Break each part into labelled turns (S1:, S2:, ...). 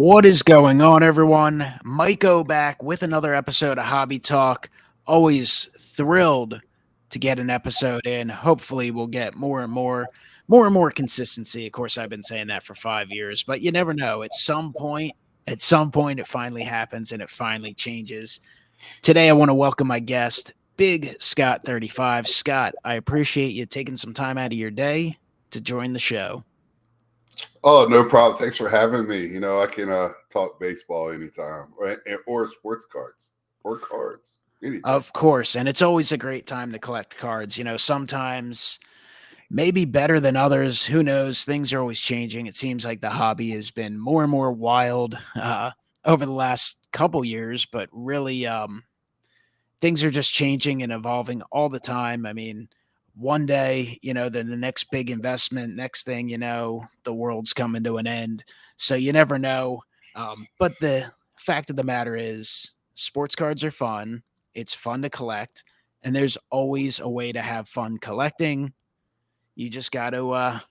S1: What is going on, everyone? MikeO back with another episode of Hobby Talk. Always thrilled to get an episode in. Hopefully, we'll get more and more consistency. Of course, I've been saying that for 5 years, but you never know. At some point, it finally happens and it finally changes. Today, I want to welcome my guest, B1gscott35. Scott, I appreciate you taking some time out of your day to join the show.
S2: Oh, no problem. Thanks for having me. I can talk baseball anytime, or sports cards or cards anytime.
S1: Of course, and it's always a great time to collect cards. Sometimes maybe better than others. Who knows? Things are always changing. It seems like the hobby has been more and more wild over the last couple years, but really, things are just changing and evolving all the time. I mean, one day, then the next big investment, next thing the world's coming to an end. So you never know. But the fact of the matter is, sports cards are fun. It's fun to collect, and there's always a way to have fun collecting. You just got to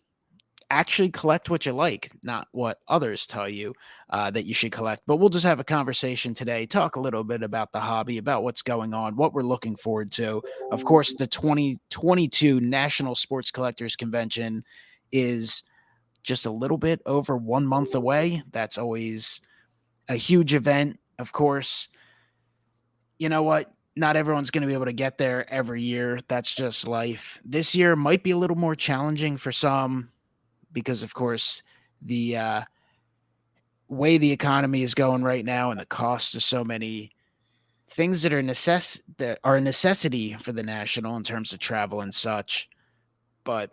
S1: actually collect what you like, not what others tell you that you should collect. But we'll just have a conversation today, talk a little bit about the hobby, about what's going on, what we're looking forward to. Of course, the 2022 National Sports Collectors Convention is just a little bit over 1 month away. That's always a huge event. Of course, you know what? Not everyone's going to be able to get there every year. That's just life. This year might be a little more challenging for some because, of course, the way the economy is going right now and the cost of so many things that are a necessity for the national in terms of travel and such. But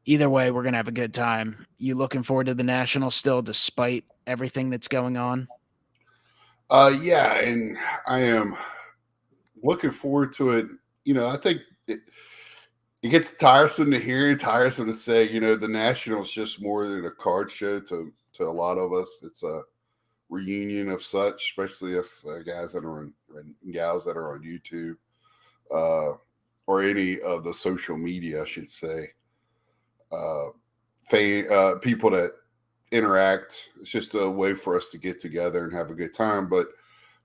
S1: either way, we're gonna have a good time. You looking forward to the national still, despite everything that's going on?
S2: Yeah, and I am looking forward to it. I think it gets tiresome to hear, tiresome to say. The National is just more than a card show to a lot of us. It's a reunion of such, especially us guys that are on and gals that are on YouTube uh, or any of the social media, I should say. People that interact. It's just a way for us to get together and have a good time. But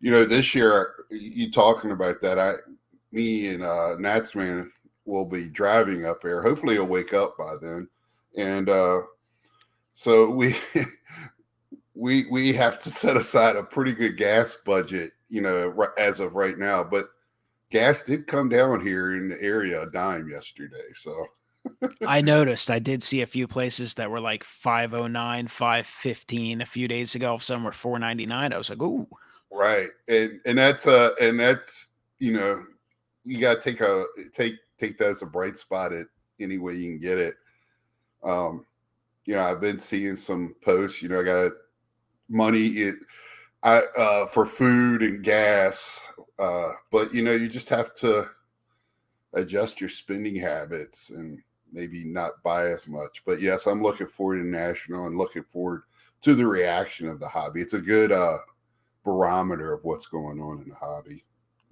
S2: this year, you talking about that, me and Natsman will be driving up there. Hopefully, he'll wake up by then, and so we we have to set aside a pretty good gas budget, as of right now. But gas did come down here in the area a dime yesterday, so.
S1: I noticed. I did see a few places that were like 509, 515 a few days ago. Some were 499. I was like, ooh.
S2: Right, and that's you got to take that as a bright spot at any way you can get it. I've been seeing some posts. I got money for food and gas, but you just have to adjust your spending habits and maybe not buy as much. But yes, I'm looking forward to national and looking forward to the reaction of the hobby. It's a good barometer of what's going on in the hobby.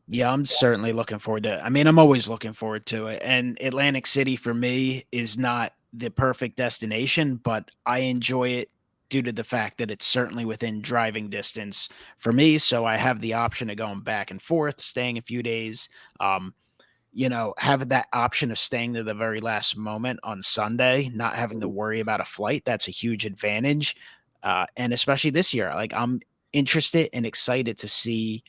S1: Yeah, I'm certainly looking forward to it. I mean, I'm always looking forward to it. And Atlantic City for me is not the perfect destination, but I enjoy it due to the fact that it's certainly within driving distance for me. So I have the option of going back and forth, staying a few days. Um, have that option of staying to the very last moment on Sunday, not having to worry about a flight. That's a huge advantage. And especially this year, like I'm interested and excited to see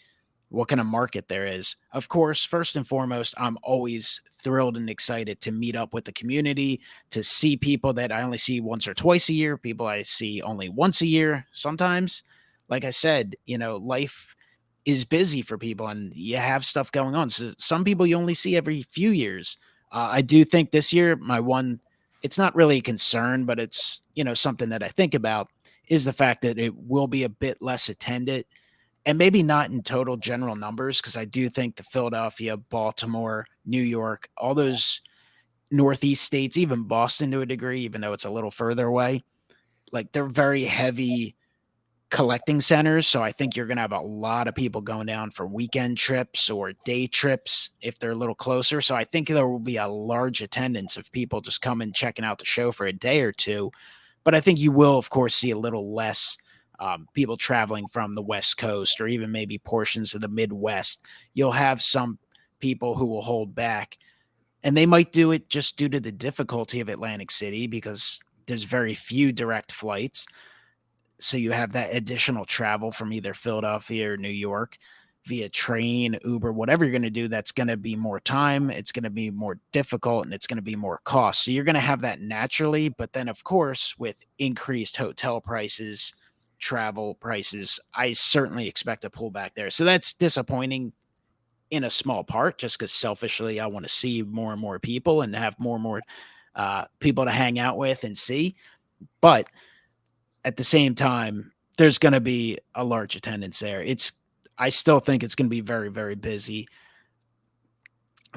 S1: what kind of market there is. Of course, first and foremost, I'm always thrilled and excited to meet up with the community, to see people that I only see once or twice a year, people I see only once a year sometimes. Like I said, life is busy for people and you have stuff going on. So some people you only see every few years. I do think this year, it's not really a concern, but it's, something that I think about is the fact that it will be a bit less attended and maybe not in total general numbers, because I do think the Philadelphia, Baltimore, New York, all those Northeast states, even Boston to a degree, even though it's a little further away, like they're very heavy collecting centers. So I think you're going to have a lot of people going down for weekend trips or day trips if they're a little closer. So I think there will be a large attendance of people just coming checking out the show for a day or two. But I think you will, of course, see a little less people traveling from the West Coast or even maybe portions of the Midwest. You'll have some people who will hold back, and they might do it just due to the difficulty of Atlantic City because there's very few direct flights. So you have that additional travel from either Philadelphia or New York via train, Uber, whatever you're going to do, that's going to be more time, it's going to be more difficult, and it's going to be more cost. So you're going to have that naturally, but then of course with increased hotel prices, travel prices, I certainly expect a pullback there. So that's disappointing in a small part just because selfishly I want to see more and more people and have more and more people to hang out with and see. But at the same time, there's going to be a large attendance there. I still think it's going to be very, very busy.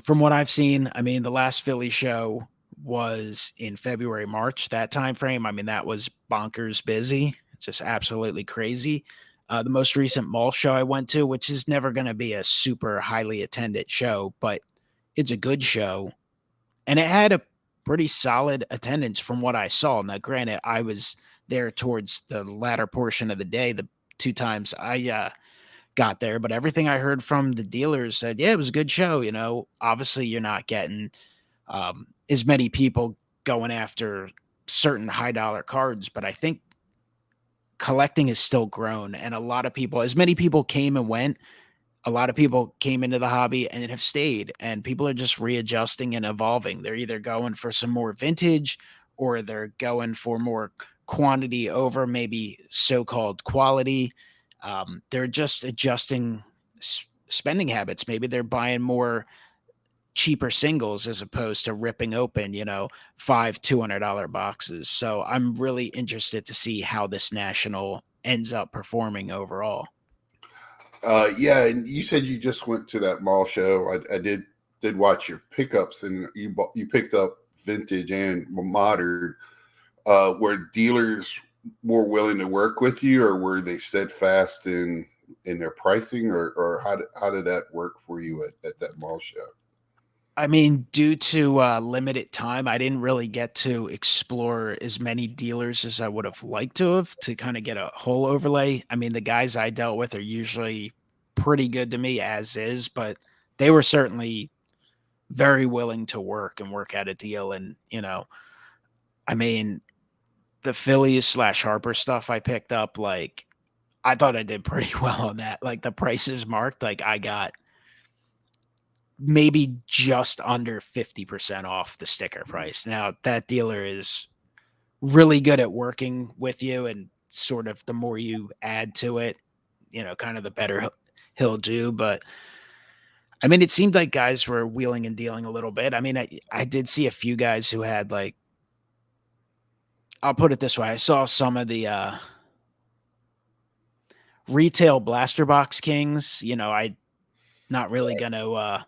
S1: From what I've seen, I mean, the last Philly show was in February, March, that time frame. I mean, that was bonkers busy, just absolutely crazy. The most recent mall show I went to, which is never going to be a super highly attended show, but it's a good show, and it had a pretty solid attendance from what I saw. Now, granted, I was there towards the latter portion of the day, the two times I got there, but everything I heard from the dealers said, yeah, it was a good show. Obviously, you're not getting as many people going after certain high dollar cards, but I think collecting has still grown, and a lot of people, as many people came and went, a lot of people came into the hobby and have stayed, and people are just readjusting and evolving. They're either going for some more vintage or they're going for more quantity over maybe so-called quality. They're just adjusting spending habits. Maybe they're buying more cheaper singles as opposed to ripping open, five $200 boxes. So I'm really interested to see how this national ends up performing overall.
S2: Yeah, and you said you just went to that mall show. I did watch your pickups, and you picked up vintage and modern. Were dealers more willing to work with you, or were they steadfast in their pricing, or how did that work for you at that mall show?
S1: I mean, due to limited time, I didn't really get to explore as many dealers as I would have liked to have to kind of get a whole overlay. I mean, the guys I dealt with are usually pretty good to me as is, but they were certainly very willing to work and work out a deal. And, I mean, the Phillies slash Harper stuff I picked up, like, I thought I did pretty well on that. Like, the prices marked, like, I got maybe just under 50% off the sticker price. Now, that dealer is really good at working with you, and sort of the more you add to it, kind of the better he'll do. But I mean, it seemed like guys were wheeling and dealing a little bit. I mean, I did see a few guys who had, like, I'll put it this way, I saw some of the retail blaster box kings. I not really gonna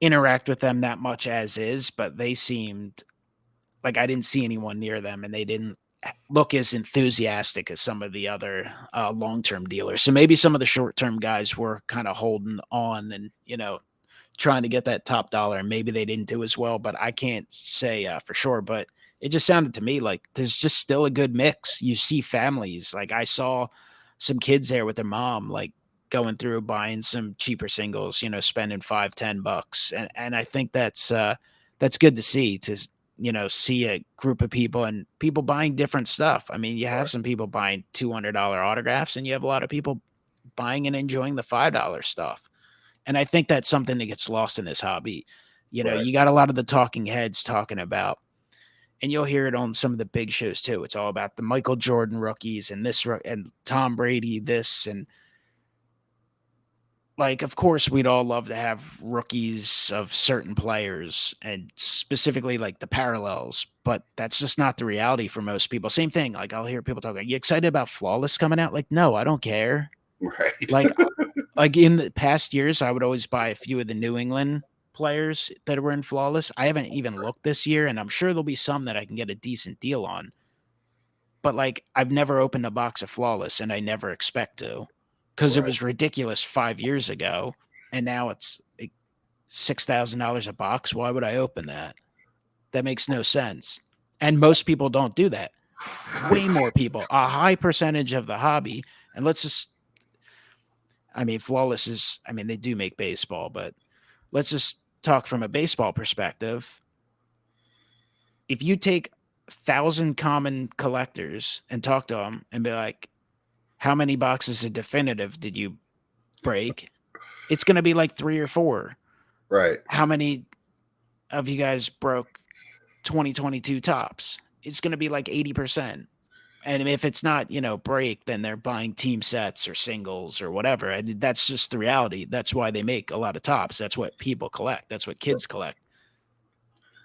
S1: interact with them that much as is, but they seemed like I didn't see anyone near them, and they didn't look as enthusiastic as some of the other long-term dealers. So maybe some of the short-term guys were kind of holding on and trying to get that top dollar, and maybe they didn't do as well. But I can't say for sure. But it just sounded to me like there's just still a good mix. You see families, like I saw some kids there with their mom, like going through buying some cheaper singles, spending 5-10 bucks, and I think that's good to see, see a group of people and people buying different stuff. I mean, you have
S2: Right,
S1: some people buying $200 autographs, and you have a lot of people buying and enjoying the $5 stuff. And I think that's something that gets lost in this hobby.
S2: right,
S1: You got a lot of the talking heads talking about, and you'll hear it on some of the big shows too. It's all about the Michael Jordan rookies and and Tom Brady this, and like, of course, we'd all love to have rookies of certain players and specifically like the parallels, but that's just not the reality for most people. Same thing. Like, I'll hear people talk, "Are you excited about Flawless coming out?" Like, no, I don't care.
S2: right,
S1: Like, like in the past years, I would always buy a few of the New England players that were in Flawless. I haven't even looked this year, and I'm sure there'll be some that I can get a decent deal on. But like, I've never opened a box of Flawless, and I never expect to, because it
S2: right,
S1: was ridiculous 5 years ago, and now it's like $6,000 a box. Why would I open that? That makes no sense. And most people don't do that. way more people, a high percentage of the hobby. And let's just, I mean, Flawless is, I mean, they do make baseball, but let's just talk from a baseball perspective. If you take 1,000 common collectors and talk to them and be like, how many boxes of definitive did you break? It's going to be like three or four.
S2: Right.
S1: How many of you guys broke 2022 tops? It's going to be like 80%. And if it's not, break, then they're buying team sets or singles or whatever. And that's just the reality. That's why they make a lot of tops. That's what people collect. That's what kids collect.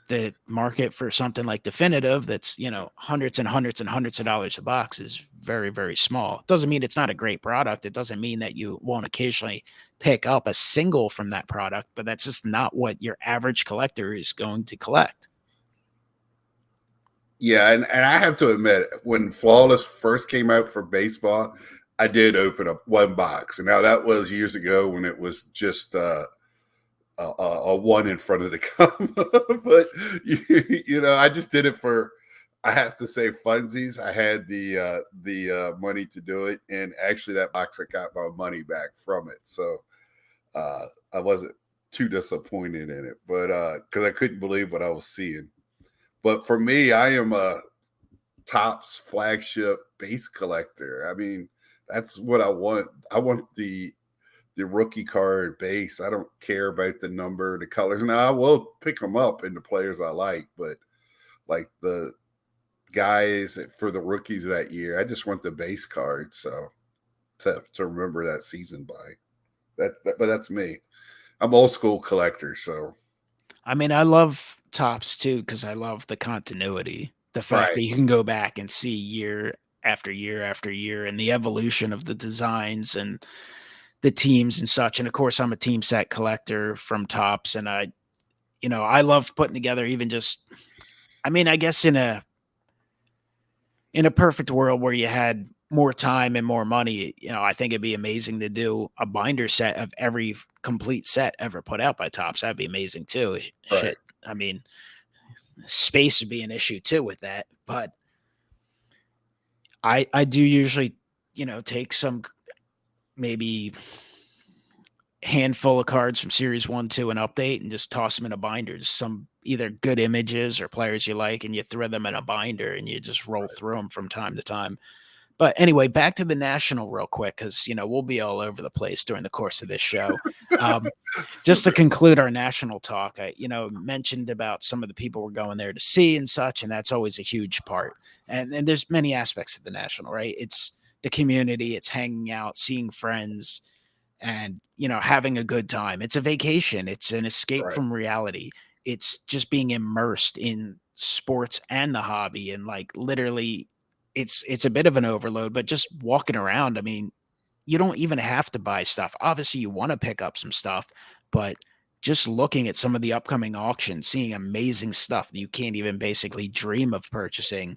S1: The market for something like definitive that's, hundreds and hundreds and hundreds of dollars a box is very, very small. It doesn't mean it's not a great product. It doesn't mean that you won't occasionally pick up a single from that product, but that's just not what your average collector is going to collect.
S2: Yeah, and I have to admit, when Flawless first came out for baseball, I did open up one box. And now that was years ago when it was just a one in front of the comma. But I just did it for, I have to say, funsies. I had the money to do it, and actually that box, I got my money back from it. So I wasn't too disappointed in it, but because I couldn't believe what I was seeing. But for me, I am a Topps flagship base collector. I mean, that's what I want. I want the rookie card base. I don't care about the number, the colors. Now I will pick them up in the players I like, but like the guys for the rookies that year, I just want the base card. So to remember that season by. But that's me. I'm old school collector, so
S1: I mean, I love tops too because I love the continuity. The fact
S2: right,
S1: that you can go back and see year after year after year and the evolution of the designs and the teams and such. And of course, I'm a team set collector from tops, and I love putting together even just. I mean, I guess in a perfect world where you had more time and more money, I think it'd be amazing to do a binder set of every complete set ever put out by Tops. That'd be amazing too.
S2: right.
S1: Shit. I mean, space would be an issue too with that, but I do usually, take some maybe handful of cards from series 1, 2 and update and just toss them in a binder. Just some either good images or players you like, and you throw them in a binder and you just roll through them from time to time. But anyway, back to the national real quick because we'll be all over the place during the course of this show. Um, just to conclude our national talk, I mentioned about some of the people we're going there to see and such, and that's always a huge part. And there's many aspects of the national, right? It's the community, it's hanging out, seeing friends, and having a good time. It's a vacation. It's an escape
S2: Right.
S1: from reality. It's just being immersed in sports and the hobby, and like literally it's a bit of an overload, but just walking around, I mean, you don't even have to buy stuff. Obviously, you want to pick up some stuff, but just looking at some of the upcoming auctions, seeing amazing stuff that you can't even basically dream of purchasing,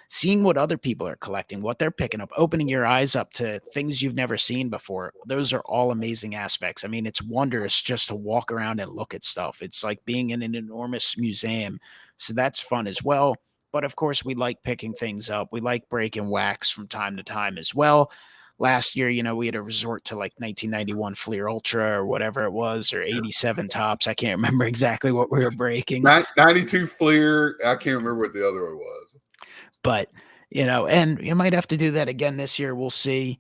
S1: seeing what other people are collecting, what they're picking up, opening your eyes up to things you've never seen before. Those are all amazing aspects. I mean, it's wondrous just to walk around and look at stuff. It's like being in an enormous museum. So that's fun as well. But of course, we like picking things up. We like breaking wax from time to time as well. Last year, we had a resort to like 1991 Fleer Ultra or whatever it was, or 87 tops. I can't remember exactly what we were breaking,
S2: 92 Fleer. I can't remember what the other one was.
S1: but and you might have to do that again this year. We'll see.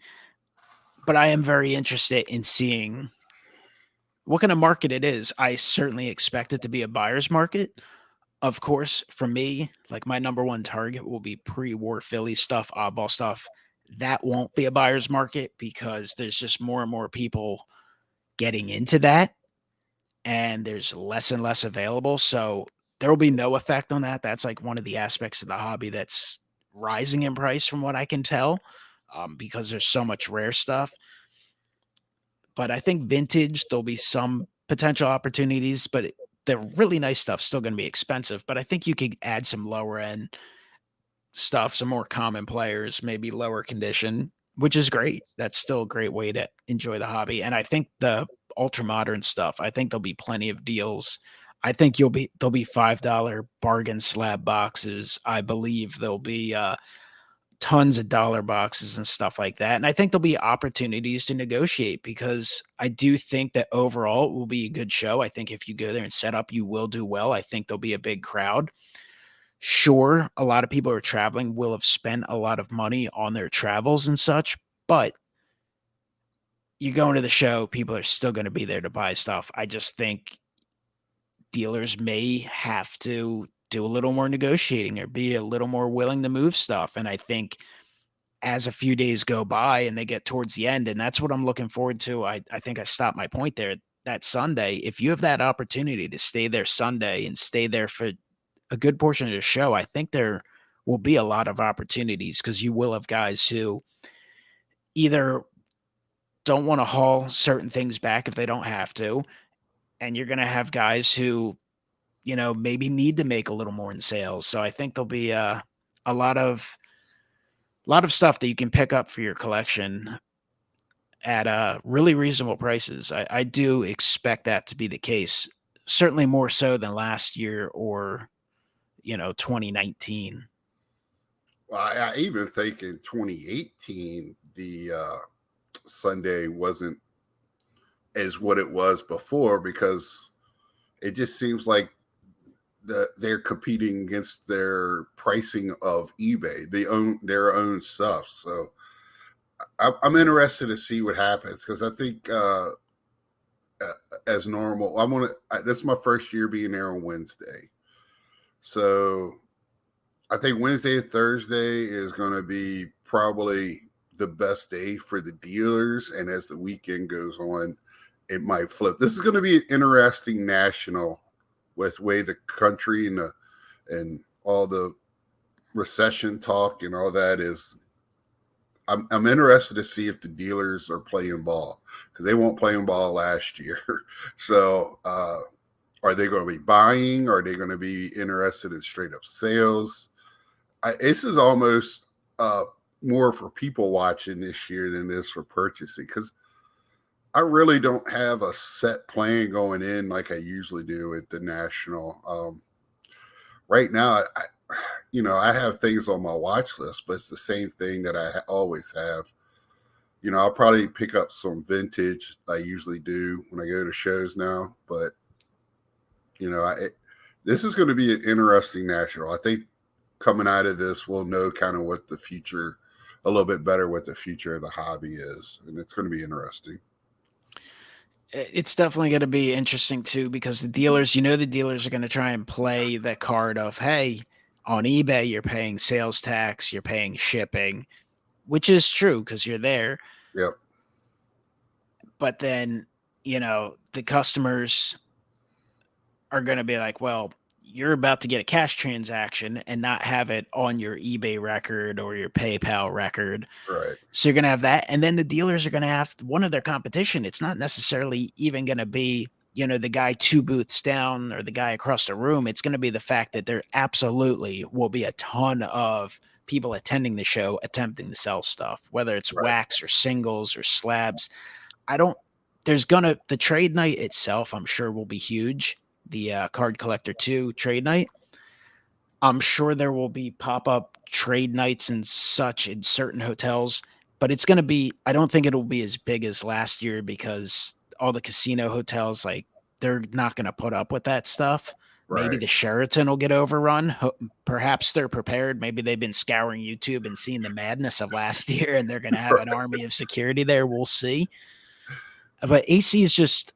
S1: But I am very interested in seeing what kind of market it is. I certainly expect it to be a buyer's market. Of course, for me, like my number one target will be pre-war Philly stuff, oddball stuff. That won't be a buyer's market because there's just more and more people getting into that, and there's less and less available. So there will be no effect on that. That's like one of the aspects of the hobby that's rising in price from what I can tell, because there's so much rare stuff. But I think vintage, there'll be some potential opportunities, but the really nice stuff's still going to be expensive. But I think you could add some lower end stuff, some more common players, maybe lower condition, which is great. That's still a great way to enjoy the hobby. And I think the ultra modern stuff, I think there'll be plenty of deals. I think there'll be $5 bargain slab boxes. I believe there'll be tons of dollar boxes and stuff like that. And I think there'll be opportunities to negotiate because I do think that overall it will be a good show. I think if you go there and set up, you will do well. I think there'll be a big crowd. Sure, a lot of people who are traveling will have spent a lot of money on their travels and such, but you go into the show, people are still going to be there to buy stuff. I just think dealers may have to do a little more negotiating or be a little more willing to move stuff. And I think as a few days go by and they get towards the end, and that's what I'm looking forward to. I think I stopped my point there. That Sunday, if you have that opportunity to stay there Sunday and stay there for a good portion of the show, I think there will be a lot of opportunities because you will have guys who either don't want to haul certain things back if they don't have to, and you're going to have guys who, maybe need to make a little more in sales. So I think there'll be a lot of stuff that you can pick up for your collection at really reasonable prices. I do expect that to be the case, certainly more so than last year or 2019.
S2: I even think in 2018 the Sunday wasn't as what it was before because it just seems like they're competing against their pricing of eBay. They own their own stuff, so I'm interested to see what happens because I think as normal, this is my first year being there on Wednesday, so I think Wednesday and Thursday is going to be probably the best day for the dealers, and as the weekend goes on, it might flip. This is going to be an interesting national with way the country and all the recession talk and all that is. I'm interested to see if the dealers are playing ball because they weren't playing ball last year. So are they going to be buying? Are they going to be interested in straight up sales? This is almost more for people watching this year than this for purchasing because I really don't have a set plan going in like I usually do at the national. Right now, I have things on my watch list, but it's the same thing that I always have. I'll probably pick up some vintage. I usually do when I go to shows now, but this is going to be an interesting national. I think coming out of this, we'll know kind of what the future, a little bit better what the future of the hobby is, and it's going to be interesting.
S1: It's definitely going to be interesting too because the dealers are going to try and play the card of, hey, on eBay, you're paying sales tax, you're paying shipping, which is true because you're there.
S2: Yep.
S1: But then, the customers are going to be like, well, you're about to get a cash transaction and not have it on your eBay record or your PayPal record.
S2: Right.
S1: So you're going to have that. And then the dealers are going to have one of their competition. It's not necessarily even going to be, the guy 2 booths down or the guy across the room. It's going to be the fact that there absolutely will be a ton of people attending the show attempting to sell stuff, whether it's
S2: Right.
S1: wax or singles or slabs. The trade night itself, I'm sure will be huge. The Card Collector 2 trade night. I'm sure there will be pop-up trade nights and such in certain hotels, but it's going to be, I don't think it'll be as big as last year because all the casino hotels, like, they're not going to put up with that stuff. Maybe
S2: Right.
S1: the Sheraton will get overrun. Perhaps they're prepared. Maybe they've been scouring YouTube and seen the madness of last year and they're going to have an army of security there. We'll see. But AC is just,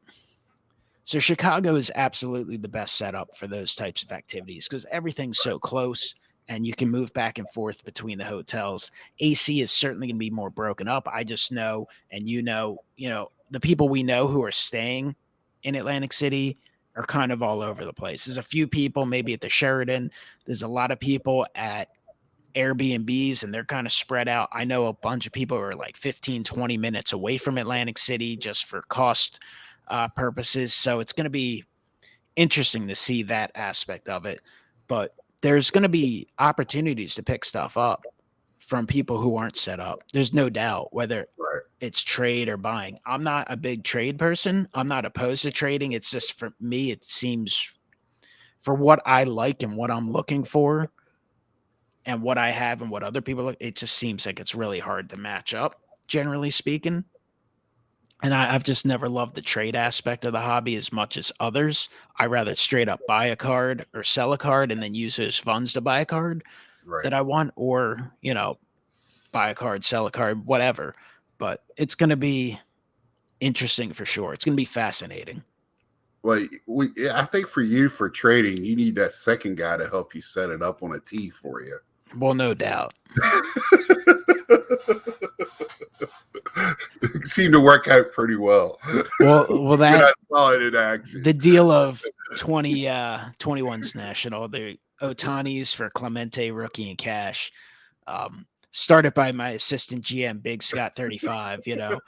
S1: so Chicago is absolutely the best setup for those types of activities because everything's so close and you can move back and forth between the hotels. AC is certainly going to be more broken up. I just know, and the people we know who are staying in Atlantic City are kind of all over the place. There's a few people maybe at the Sheraton. There's a lot of people at Airbnbs and they're kind of spread out. I know a bunch of people are like 15, 20 minutes away from Atlantic City just for cost purposes. So it's going to be interesting to see that aspect of it. But there's going to be opportunities to pick stuff up from people who aren't set up. There's no doubt whether
S2: Right.
S1: it's trade or buying. I'm not a big trade person. I'm not opposed to trading. It's just for me, it seems for what I like and what I'm looking for and what I have and what other people look, it just seems like it's really hard to match up, generally speaking. And I've just never loved the trade aspect of the hobby as much as others. I rather straight up buy a card or sell a card and then use those funds to buy a card
S2: Right.
S1: that I want, or, buy a card, sell a card, whatever. But it's going to be interesting for sure. It's going to be fascinating.
S2: Well, I think for you for trading, you need that second guy to help you set it up on a tee for you.
S1: Well, no doubt.
S2: It seemed to work out pretty well.
S1: Well,
S2: When
S1: that
S2: I saw it in action.
S1: the deal of 21's national, the Otanis for Clemente, rookie, and cash, started by my assistant GM, B1gscott35,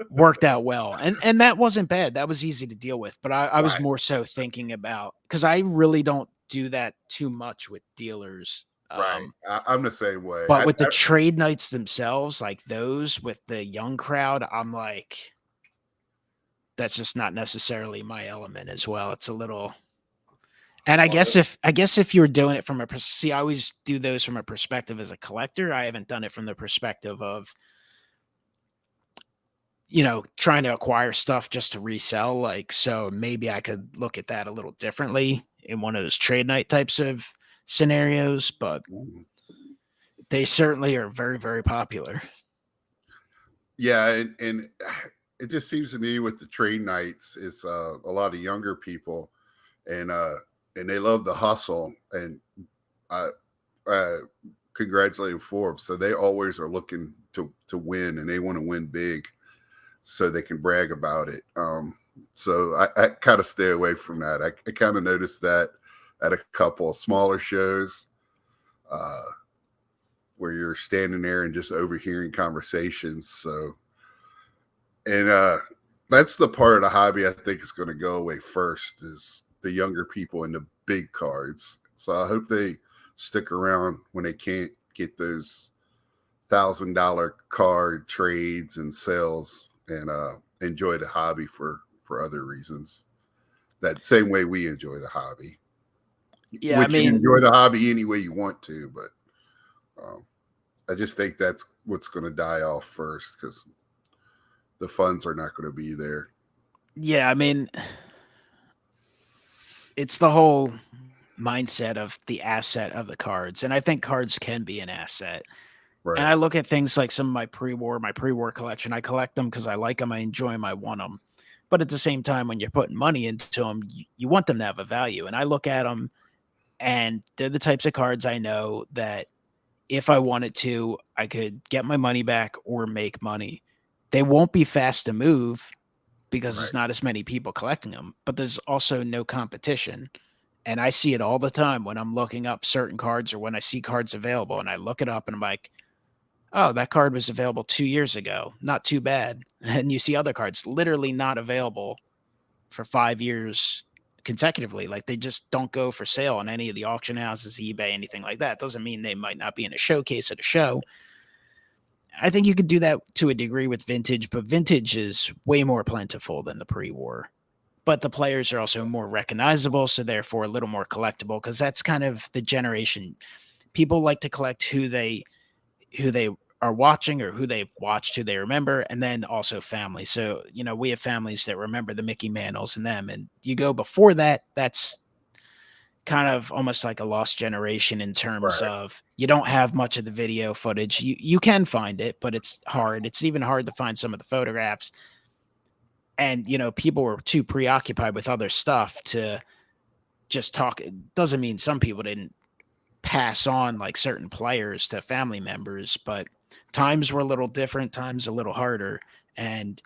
S1: worked out well. And that wasn't bad. That was easy to deal with. But I was
S2: Right.
S1: more so thinking about, because I really don't do that too much with dealers.
S2: Right. I'm the same way.
S1: But with the trade nights themselves, like those with the young crowd, I'm like, that's just not necessarily my element as well. It's a little, and I guess if you're doing it from I always do those from a perspective as a collector. I haven't done it from the perspective of, trying to acquire stuff just to resell. Like, so maybe I could look at that a little differently in one of those trade night types of scenarios, but they certainly are very, very popular.
S2: Yeah, and it just seems to me with the trade nights, it's a lot of younger people, and they love the hustle, and I congratulate them for them. So they always are looking to win, and they want to win big, so they can brag about it. So I kind of stay away from that. I kind of noticed that at a couple of smaller shows, where you're standing there and just overhearing conversations. So, and that's the part of the hobby I think is going to go away first, is the younger people and the big cards. So I hope they stick around when they can't get those $1,000 card trades and sales, and enjoy the hobby for other reasons. That same way we enjoy the hobby.
S1: Yeah,
S2: Which you enjoy the hobby any way you want to, but I just think that's what's going to die off first, because the funds are not going to be there.
S1: Yeah, it's the whole mindset of the asset of the cards, and I think cards can be an asset.
S2: Right.
S1: And I look at things like some of my pre-war collection. I collect them because I like them, I enjoy them, I want them. But at the same time, when you're putting money into them, you want them to have a value. And I look at them, and they're the types of cards I know that if I wanted to, I could get my money back or make money. They won't be fast to move because there's not as many people collecting them, but there's also no competition. And I see it all the time when I'm looking up certain cards or when I see cards available, and I look it up and I'm like, oh, that card was available 2 years ago. Not too bad. And you see other cards literally not available for 5 years consecutively. Like, they just don't go for sale on any of the auction houses, eBay, anything like that. Doesn't mean they might not be in a showcase at a show. I think you could do that to a degree with vintage, but vintage is way more plentiful than the pre-war. But the players are also more recognizable, so therefore a little more collectible, because that's kind of the generation. People like to collect who they are watching, or who they've watched, who they remember, and then also family. So, we have families that remember the Mickey Mantles and them, and you go before that, that's kind of almost like a lost generation in terms of you don't have much of the video footage. You can find it, but it's hard. It's even hard to find some of the photographs. And, people were too preoccupied with other stuff to just talk. It doesn't mean some people didn't pass on like certain players to family members, but times were a little different, times a little harder. And,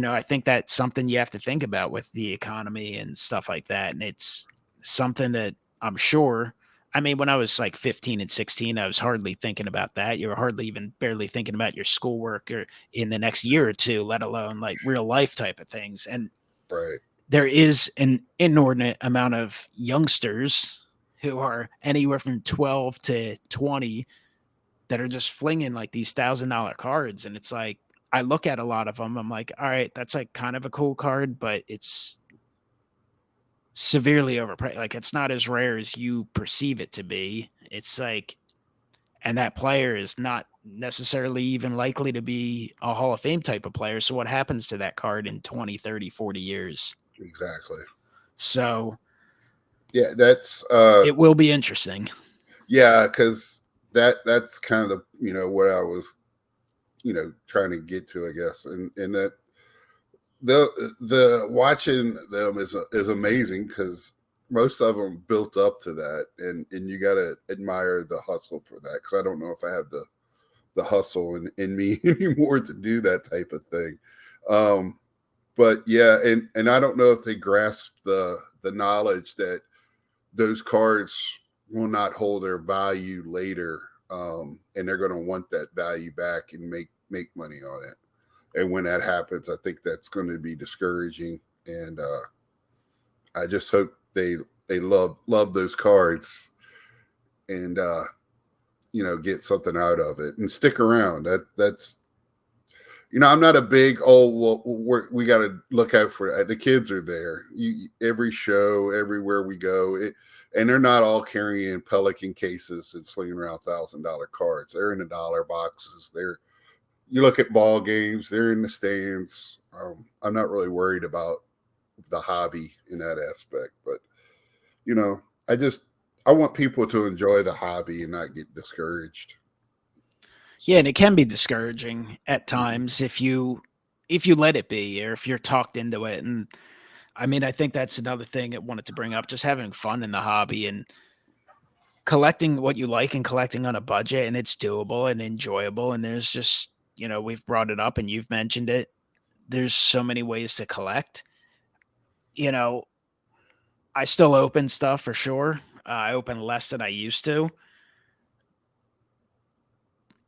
S1: I think that's something you have to think about with the economy and stuff like that. And it's something that I'm sure, when I was like 15 and 16, I was hardly thinking about that. You were hardly even barely thinking about your schoolwork or in the next year or two, let alone like real life type of things. And there is an inordinate amount of youngsters who are anywhere from 12 to 20 that are just flinging like these $1,000 cards. And it's like, I look at a lot of them, I'm like, all right, that's like kind of a cool card, but it's severely overpriced. Like it's not as rare as you perceive it to be. It's like, and that player is not necessarily even likely to be a Hall of Fame type of player. So what happens to that card in 20, 30, 40 years?
S2: Exactly.
S1: So
S2: Yeah, that's
S1: it will be interesting.
S2: yeah, because that's kind of what I was trying to get to, I guess, and that the watching them is amazing because most of them built up to that, and you got to admire the hustle for that, because I don't know if I have the hustle in me anymore to do that type of thing. Um, but yeah, and I don't know if they grasp the knowledge that those cards will not hold their value later, and they're going to want that value back and make money on it. And when that happens, I think that's going to be discouraging. And I just hope they love those cards, and get something out of it and stick around. That's I'm not a big, oh well, we got to look out for the kids are there. Every show, everywhere we go, and they're not all carrying Pelican cases and slinging around $1,000 cards. They're in the dollar boxes. You look at ball games, they're in the stands. I'm not really worried about the hobby in that aspect, but you know, I just I want people to enjoy the hobby and not get discouraged.
S1: Yeah,
S2: So,
S1: and it can be discouraging at
S2: mhm.
S1: times if you let it be or if you're talked into it. And I mean, I think that's another thing I wanted to bring up, just having fun in the hobby and collecting what you like and collecting on a budget, and it's doable and enjoyable. And there's just, we've brought it up and you've mentioned it. There's so many ways to collect. You know, I still open stuff for sure. I open less than I used to,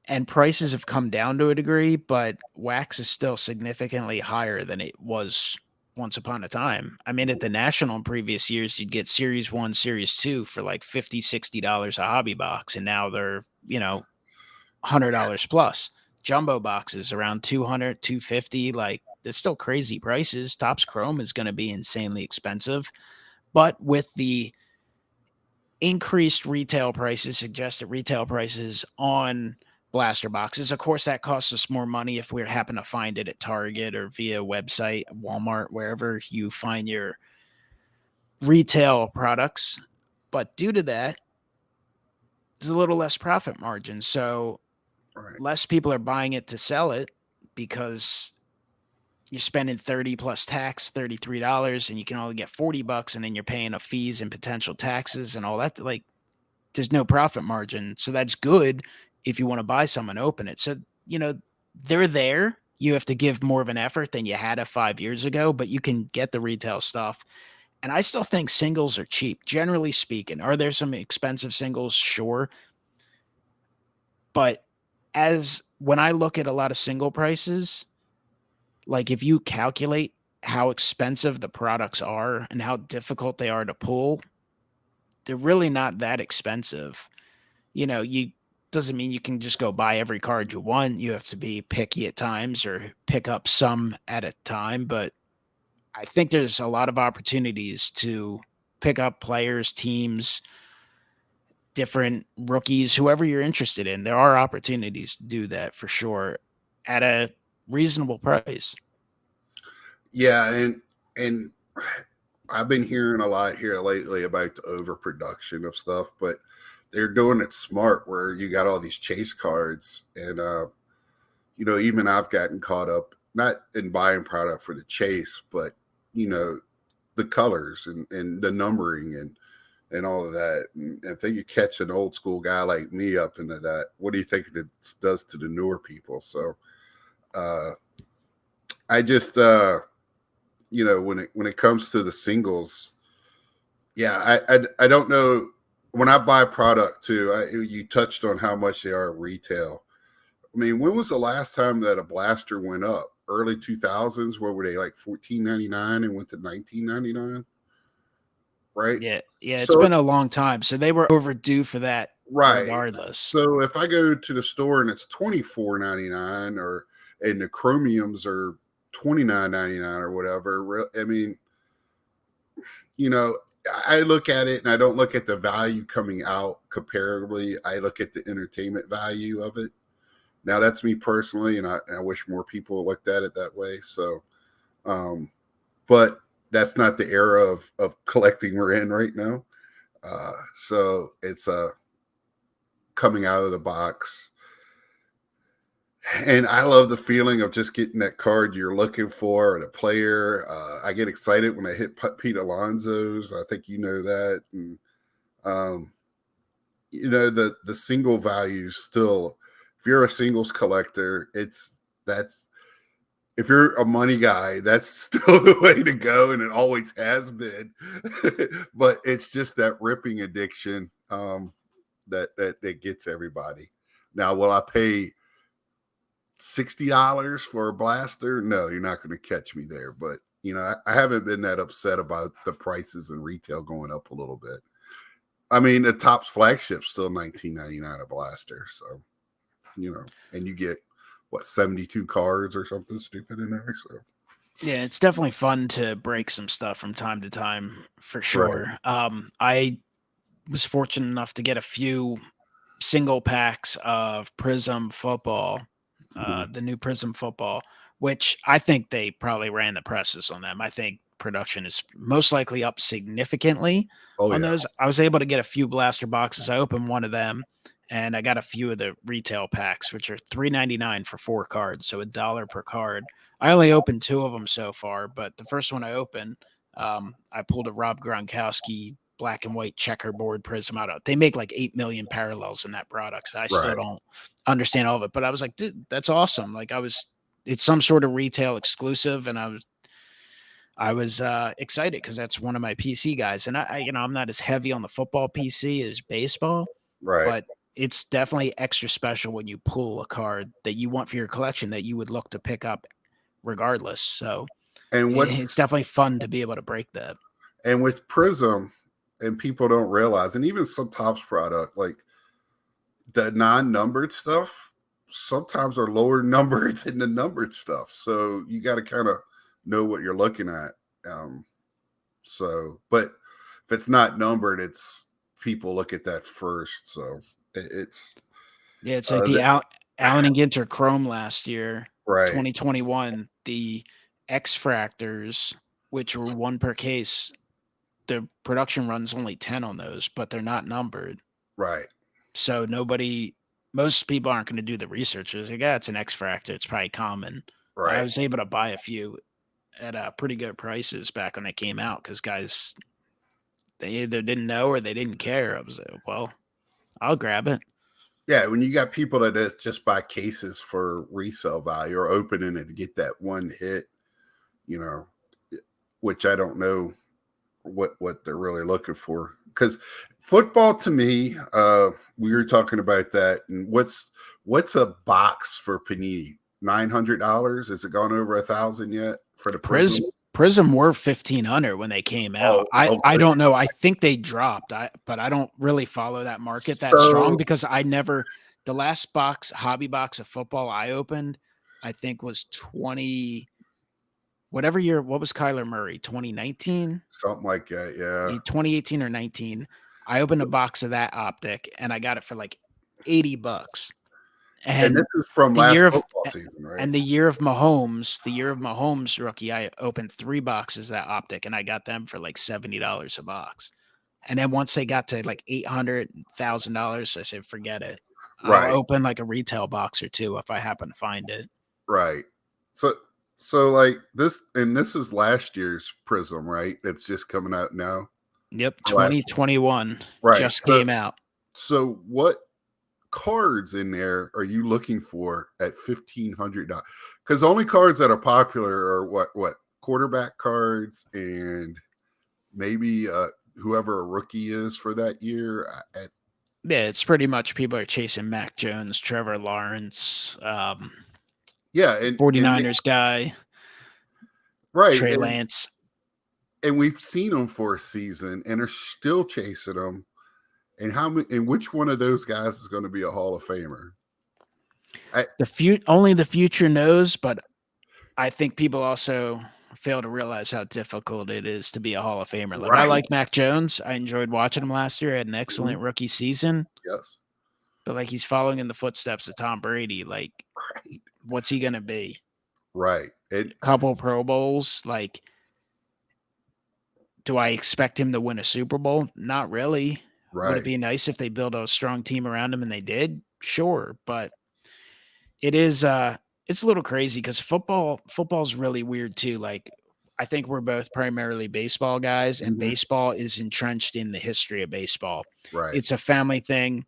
S1: and prices have come down to a degree, but wax is still significantly higher than it was once upon a time. I mean, at the National in previous years, you'd get Series 1, Series 2 for like $50, $60 a hobby box, and now they're, $100 plus. Jumbo boxes around 200, 250. Like, it's still crazy prices. Topps Chrome is going to be insanely expensive, but with the increased retail prices, suggested retail prices on blaster boxes. Of course, that costs us more money if we happen to find it at Target or via website, Walmart, wherever you find your retail products. But due to that, there's a little less profit margin. So
S2: Right.
S1: less people are buying it to sell it because you're spending 30 plus tax, $33, and you can only get $40, and then you're paying a fees and potential taxes and all that. Like, there's no profit margin. So that's good if you want to buy some and open it. So, they're there. You have to give more of an effort than you had 5 years ago, but you can get the retail stuff. And I still think singles are cheap, generally speaking. Are there some expensive singles? Sure. But as when I look at a lot of single prices, like if you calculate how expensive the products are and how difficult they are to pull, they're really not that expensive. You doesn't mean you can just go buy every card you want. You have to be picky at times or pick up some at a time. But I think there's a lot of opportunities to pick up players, teams, different rookies, whoever you're interested in. There are opportunities to do that for sure at a reasonable price.
S2: Yeah, and I've been hearing a lot here lately about the overproduction of stuff, but they're doing it smart where you got all these chase cards, and even I've gotten caught up not in buying product for the chase, but you know the colors and the numbering and all of that. And if you catch an old school guy like me up into that, what do you think it does to the newer people? So uh, I just when it comes to the singles, yeah, I don't know. When I buy product too, you touched on how much they are at retail. I mean, when was the last time that a blaster went up? Early 2000s, where were they like 14.99 and went to 19.99, right?
S1: Yeah. Yeah. It's
S2: So
S1: been a long time. So they were overdue for that
S2: right.
S1: regardless.
S2: So if I go to the store and it's 24.99, or and the chromiums are 29.99 or whatever, I mean, you know, I look at it and I don't look at the value coming out comparably. I look at the entertainment value of it. Now that's me personally, and I wish more people looked at it that way. So, um, but that's not the era of collecting we're in right now. So it's coming out of the box. And I love the feeling of just getting that card you're looking for and a player. I get excited when I hit Pete Alonso's. I think you know that. And, um, the single value still, if you're a singles collector, that's if you're a money guy, that's still the way to go, and it always has been. But it's just that ripping addiction that gets everybody. Now, will I pay $60 for a blaster? No, you're not going to catch me there. But I haven't been that upset about the prices and retail going up a little bit. I mean, the Topps flagship's still $19.99 a blaster. So, and you get 72 cards or something stupid in there. So
S1: Yeah, it's definitely fun to break some stuff from time to time for
S2: right.
S1: sure. I was fortunate enough to get a few single packs of Prism football,
S2: Mhm.
S1: the new Prism football, which I think they probably ran the presses on them. I think production is most likely up significantly
S2: Oh
S1: on
S2: yeah.
S1: those. I was able to get a few blaster boxes. I opened one of them and I got a few of the retail packs, which are $3.99 for 4 cards, so $1 per card. I only opened 2 of them so far, but the first one I opened, I pulled a Rob Gronkowski black and white checkerboard prism out of. They make like 8 million parallels in that product. So I still
S2: Right.
S1: don't understand all of it, but I was like, dude, that's awesome. Like it's some sort of retail exclusive, and I was excited because that's one of my PC guys, and I'm not as heavy on the football PC as baseball,
S2: Right.
S1: but it's definitely extra special when you pull a card that you want for your collection that you would look to pick up regardless. So
S2: And
S1: it's definitely fun to be able to break that.
S2: with Prism, and people don't realize, and even some Topps product, like the non-numbered stuff, sometimes are lower numbered than the numbered stuff. So you got to kind of know what you're looking at. But if it's not numbered, it's people look at that first. So it's
S1: Yeah, it's like the
S2: the,
S1: Allen and Ginter Chrome last year,
S2: right,
S1: 2021, the X Fractors, which were 1 per case. The production runs only 10 on those, but they're not numbered.
S2: right,
S1: So most people aren't going to do the research. It's like, yeah, it's an X Fractor. It's probably common. I
S2: right.
S1: was able to buy a few at pretty good prices back when they came out because guys, they either didn't know or they didn't care. I was like, well, I'll grab it.
S2: Yeah, when you got people that just buy cases for resale value or opening it to get that one hit, you know, which I don't know what they're really looking for. Because football to me, we were talking about that, and what's a box for Panini? $900? Is it gone over 1,000 yet for the Prism?
S1: Prism were 1,500 when they came
S2: Oh,
S1: out. I
S2: okay.
S1: don't know. I think they dropped. But I don't really follow that market that strong
S2: So
S1: because I never the last hobby box of football I opened, I think was 20 whatever year. What was Kyler Murray? 2019,
S2: something like that, yeah.
S1: 2018 or 19. I opened a box of that optic and I got it for like $80.
S2: And this
S1: And
S2: is from
S1: the
S2: last
S1: year of
S2: football season, right?
S1: the year of Mahomes rookie, I opened 3 boxes that optic, and I got them for like $70 a box. And then once they got to like $800,000, I said, forget it. I'll
S2: Right,
S1: open like a retail box or two if I happen to find it.
S2: right. So like this, and this is last year's Prism, right? It's just coming out now.
S1: Yep,
S2: Last
S1: 2021
S2: right.
S1: just came out.
S2: So what cards in there are you looking for at $1,500? Because the only cards that are popular are what quarterback cards and maybe whoever a rookie is for that year.
S1: Yeah, it's pretty much people are chasing Mac Jones, Trevor Lawrence,
S2: Yeah, and
S1: 49ers guy,
S2: right,
S1: Trey Lance.
S2: and we've seen them for a season and are still chasing them. And how many? And which one of those guys is going to be a Hall of Famer?
S1: Only the future knows, but I think people also fail to realize how difficult it is to be a Hall of Famer. Like, I
S2: Right.
S1: like Mac Jones. I enjoyed watching him last year. He had an
S2: Mhm.
S1: excellent rookie season,
S2: Yes.
S1: but like he's following in the footsteps of Tom Brady. Like,
S2: Right.
S1: what's he gonna be?
S2: Right.
S1: A couple Pro Bowls. Like, do I expect him to win a Super Bowl? Not really. Would it
S2: Right.
S1: be nice if they built a strong team around him and they did? Sure, but it is it's a little crazy because football's really weird too. Like, I think we're both primarily baseball guys, and
S2: Mhm.
S1: baseball is entrenched in the history of baseball.
S2: Right.
S1: It's a family thing.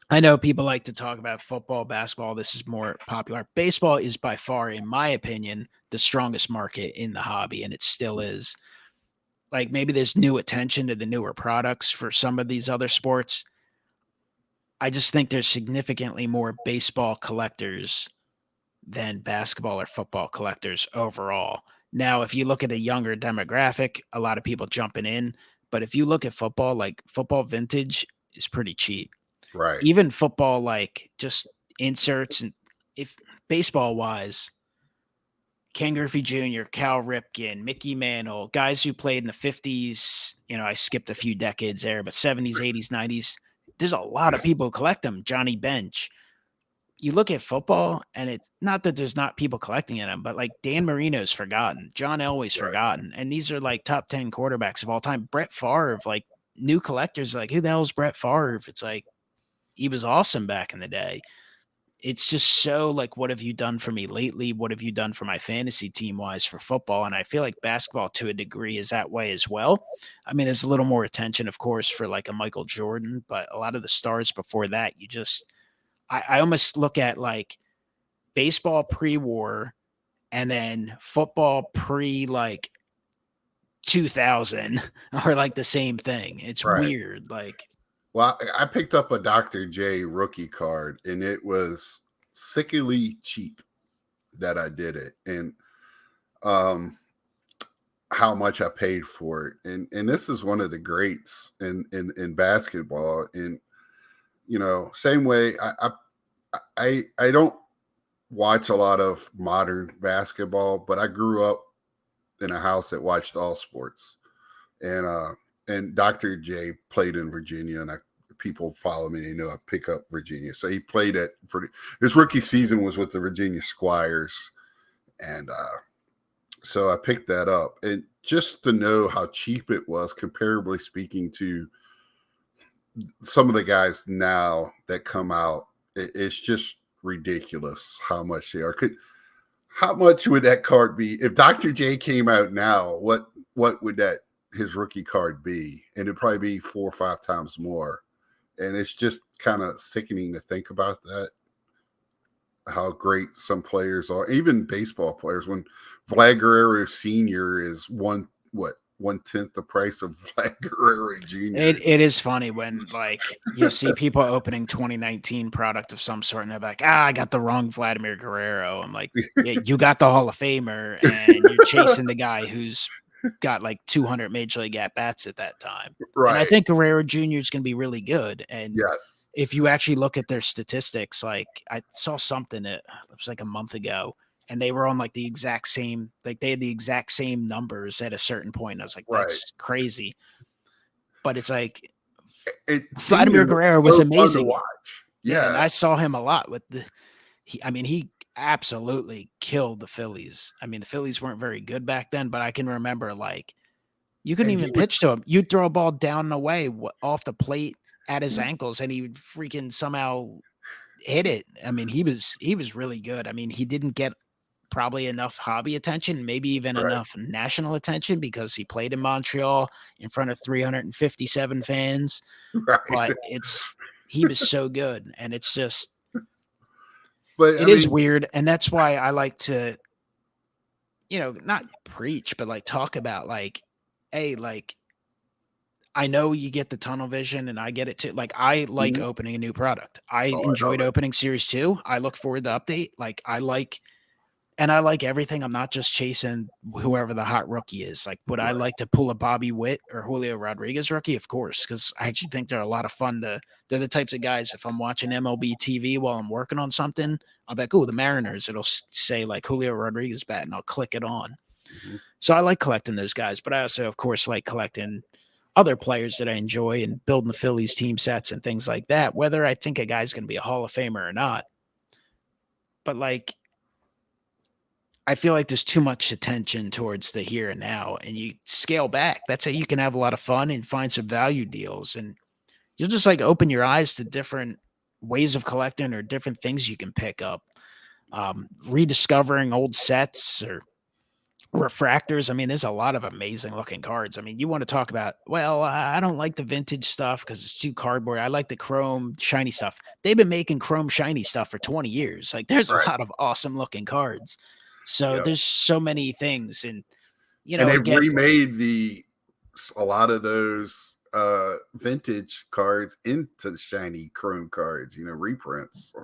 S1: I know people like to talk about football, basketball. This is more popular. Baseball is by far, in my opinion, the strongest market in the hobby, and it still is. Like, maybe there's new attention to the newer products for some of these other sports. I just think there's significantly more baseball collectors than basketball or football collectors overall. Now, if you look at a younger demographic, a lot of people jumping in. But if you look at football, like football vintage is pretty cheap.
S2: Right.
S1: Even football, like just inserts and if baseball wise, Ken Griffey Jr., Cal Ripken, Mickey Mantle, guys who played in the 50s. I skipped a few decades there, but 70s, 80s, 90s. There's a lot of people who collect them. Johnny Bench. You look at football, and it's not that there's not people collecting in them, but like Dan Marino's forgotten, John Elway's
S2: Right.
S1: forgotten, and these are like top 10 quarterbacks of all time. Brett Favre, like new collectors, like who the hell's Brett Favre? It's like he was awesome back in the day. It's just so like, what have you done for me lately? What have you done for my fantasy team wise for football? And I feel like basketball to a degree is that way as well. I mean, there's a little more attention, of course, for like a Michael Jordan, but a lot of the stars before that, I almost look at like baseball pre-war and then football pre like 2000 are like the same thing. It's
S2: Right.
S1: weird. Like,
S2: Well, I picked up a Dr. J rookie card, and it was sickly cheap that I did it, and um, how much I paid for it, and this is one of the greats in basketball, and same way I don't watch a lot of modern basketball, but I grew up in a house that watched all sports, and Dr. J played in Virginia, and people follow me, they know I pick up Virginia. So he played his rookie season was with the Virginia Squires, and so I picked that up, and just to know how cheap it was, comparably speaking to some of the guys now that come out, it's just ridiculous how much they are. How much would that card be if Dr. J came out now? What would that his rookie card be? And it'd probably be 4 or 5 times more. And it's just kind of sickening to think about that. How great some players are, even baseball players. When Vlad Guerrero Sr. is 1/10 the price of Vlad Guerrero Jr.
S1: it is funny when like you'll see people opening 2019 product of some sort and they're like, I got the wrong Vladimir Guerrero. I'm like, yeah, you got the Hall of Famer and you're chasing the guy who's got like 200 major league at bats at that time. And I
S2: Right.
S1: think Guerrero Jr. is going to be really good. And
S2: Yes.
S1: if you actually look at their statistics, like I saw something it was like a month ago, and they were on like the exact same, like they had the exact same numbers at a certain point. I was like,
S2: Right.
S1: that's crazy. But it's like
S2: It
S1: Vladimir
S2: Senior was
S1: Guerrero was
S2: so fun to
S1: amazing.
S2: watch.
S1: Yeah, and
S2: Yeah.
S1: I saw him a lot with he absolutely killed the Phillies. I mean, the Phillies weren't very good back then, but I can remember like you couldn't
S2: And
S1: even
S2: he would
S1: pitch to him. You'd throw a ball down and away off the plate at his ankles, and he would freaking somehow hit it. I mean, he was really good. I mean, he didn't get probably enough hobby attention, maybe even
S2: right.
S1: enough national attention because he played in Montreal in front of 357 fans,
S2: Right.
S1: but he was so good, and it's just
S2: But I
S1: it is
S2: mean,
S1: weird, and that's why I like to, not preach, but like talk about like, hey, like I know you get the tunnel vision and I get it too. Like I like
S2: mhm.
S1: opening a new product. I
S2: Oh, I love
S1: enjoyed
S2: it.
S1: opening series 2. I look forward to update. Like I like everything. I'm not just chasing whoever the hot rookie is. Like, would I
S2: Right.
S1: like to pull a Bobby Witt or Julio Rodriguez rookie? Of course, because I actually think they're a lot of fun. They're the types of guys. If I'm watching MLB TV while I'm working on something, I'll be like, "Oh, the Mariners." It'll say like Julio Rodriguez bat, and I'll click it on.
S2: Mhm.
S1: So I like collecting those guys, but I also, of course, like collecting other players that I enjoy and building the Phillies team sets and things like that, whether I think a guy's going to be a Hall of Famer or not. But like, I feel like there's too much attention towards the here and now, and you scale back. That's how you can have a lot of fun and find some value deals. And you'll just like open your eyes to different ways of collecting or different things you can pick up. Rediscovering old sets or refractors. I mean, there's a lot of amazing looking cards. I mean, you want to talk about, well, I don't like the vintage stuff because it's too cardboard. I like the chrome shiny stuff. They've been making chrome shiny stuff for 20 years. Like, there's a
S2: Right.
S1: lot of awesome looking cards. So
S2: Yep.
S1: there's so many things. And,
S2: And they've
S1: again,
S2: remade a lot of those vintage cards into shiny chrome cards, reprints.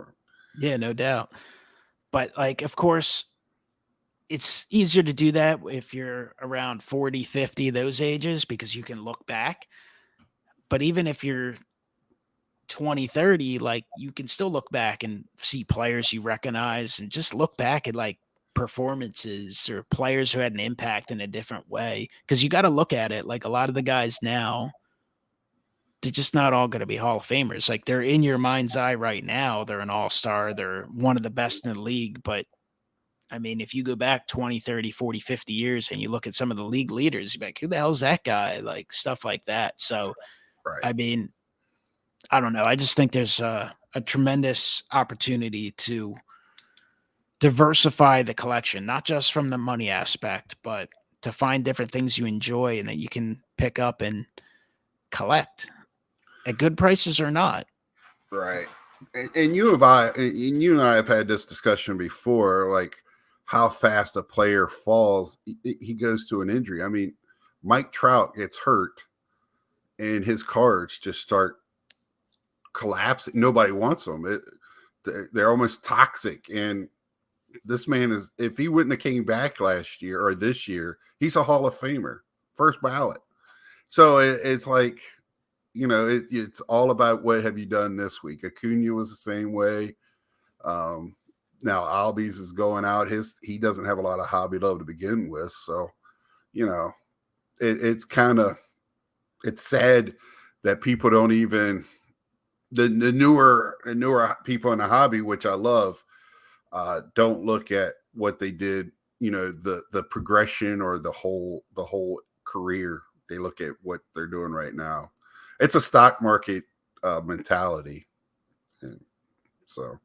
S1: yeah, no doubt. But, like, of course, it's easier to do that if you're around 40, 50, those ages, because you can look back. But even if you're 20, 30, like, you can still look back and see players you recognize and just look back at like performances or players who had an impact in a different way. Cause you got to look at it like a lot of the guys now, they're just not all going to be Hall of Famers. Like, they're in your mind's eye right now. They're an all-star. They're one of the best in the league. But I mean, if you go back 20, 30, 40, 50 years and you look at some of the league leaders, you're like, who the hell's that guy? Like, stuff like that. So,
S2: Right.
S1: I mean, I don't know. I just think there's a tremendous opportunity to diversify the collection, not just from the money aspect, but to find different things you enjoy and that you can pick up and collect at good prices or not.
S2: Right. And you and I have had this discussion before, like how fast a player falls. He goes to an injury. I mean, Mike Trout gets hurt and his cards just start collapsing. Nobody wants them. They're almost toxic. And this man is, if he wouldn't have came back last year or this year, he's a Hall of Famer, first ballot. So it's like, it's all about what have you done this week. Acuna was the same way. Now Albies is going out. He doesn't have a lot of hobby love to begin with, so it's kind of it's sad that people don't even the newer people in the hobby, which I love, don't look at what they did. The progression or the whole career. They look at what they're doing right now. It's a stock market mentality, and so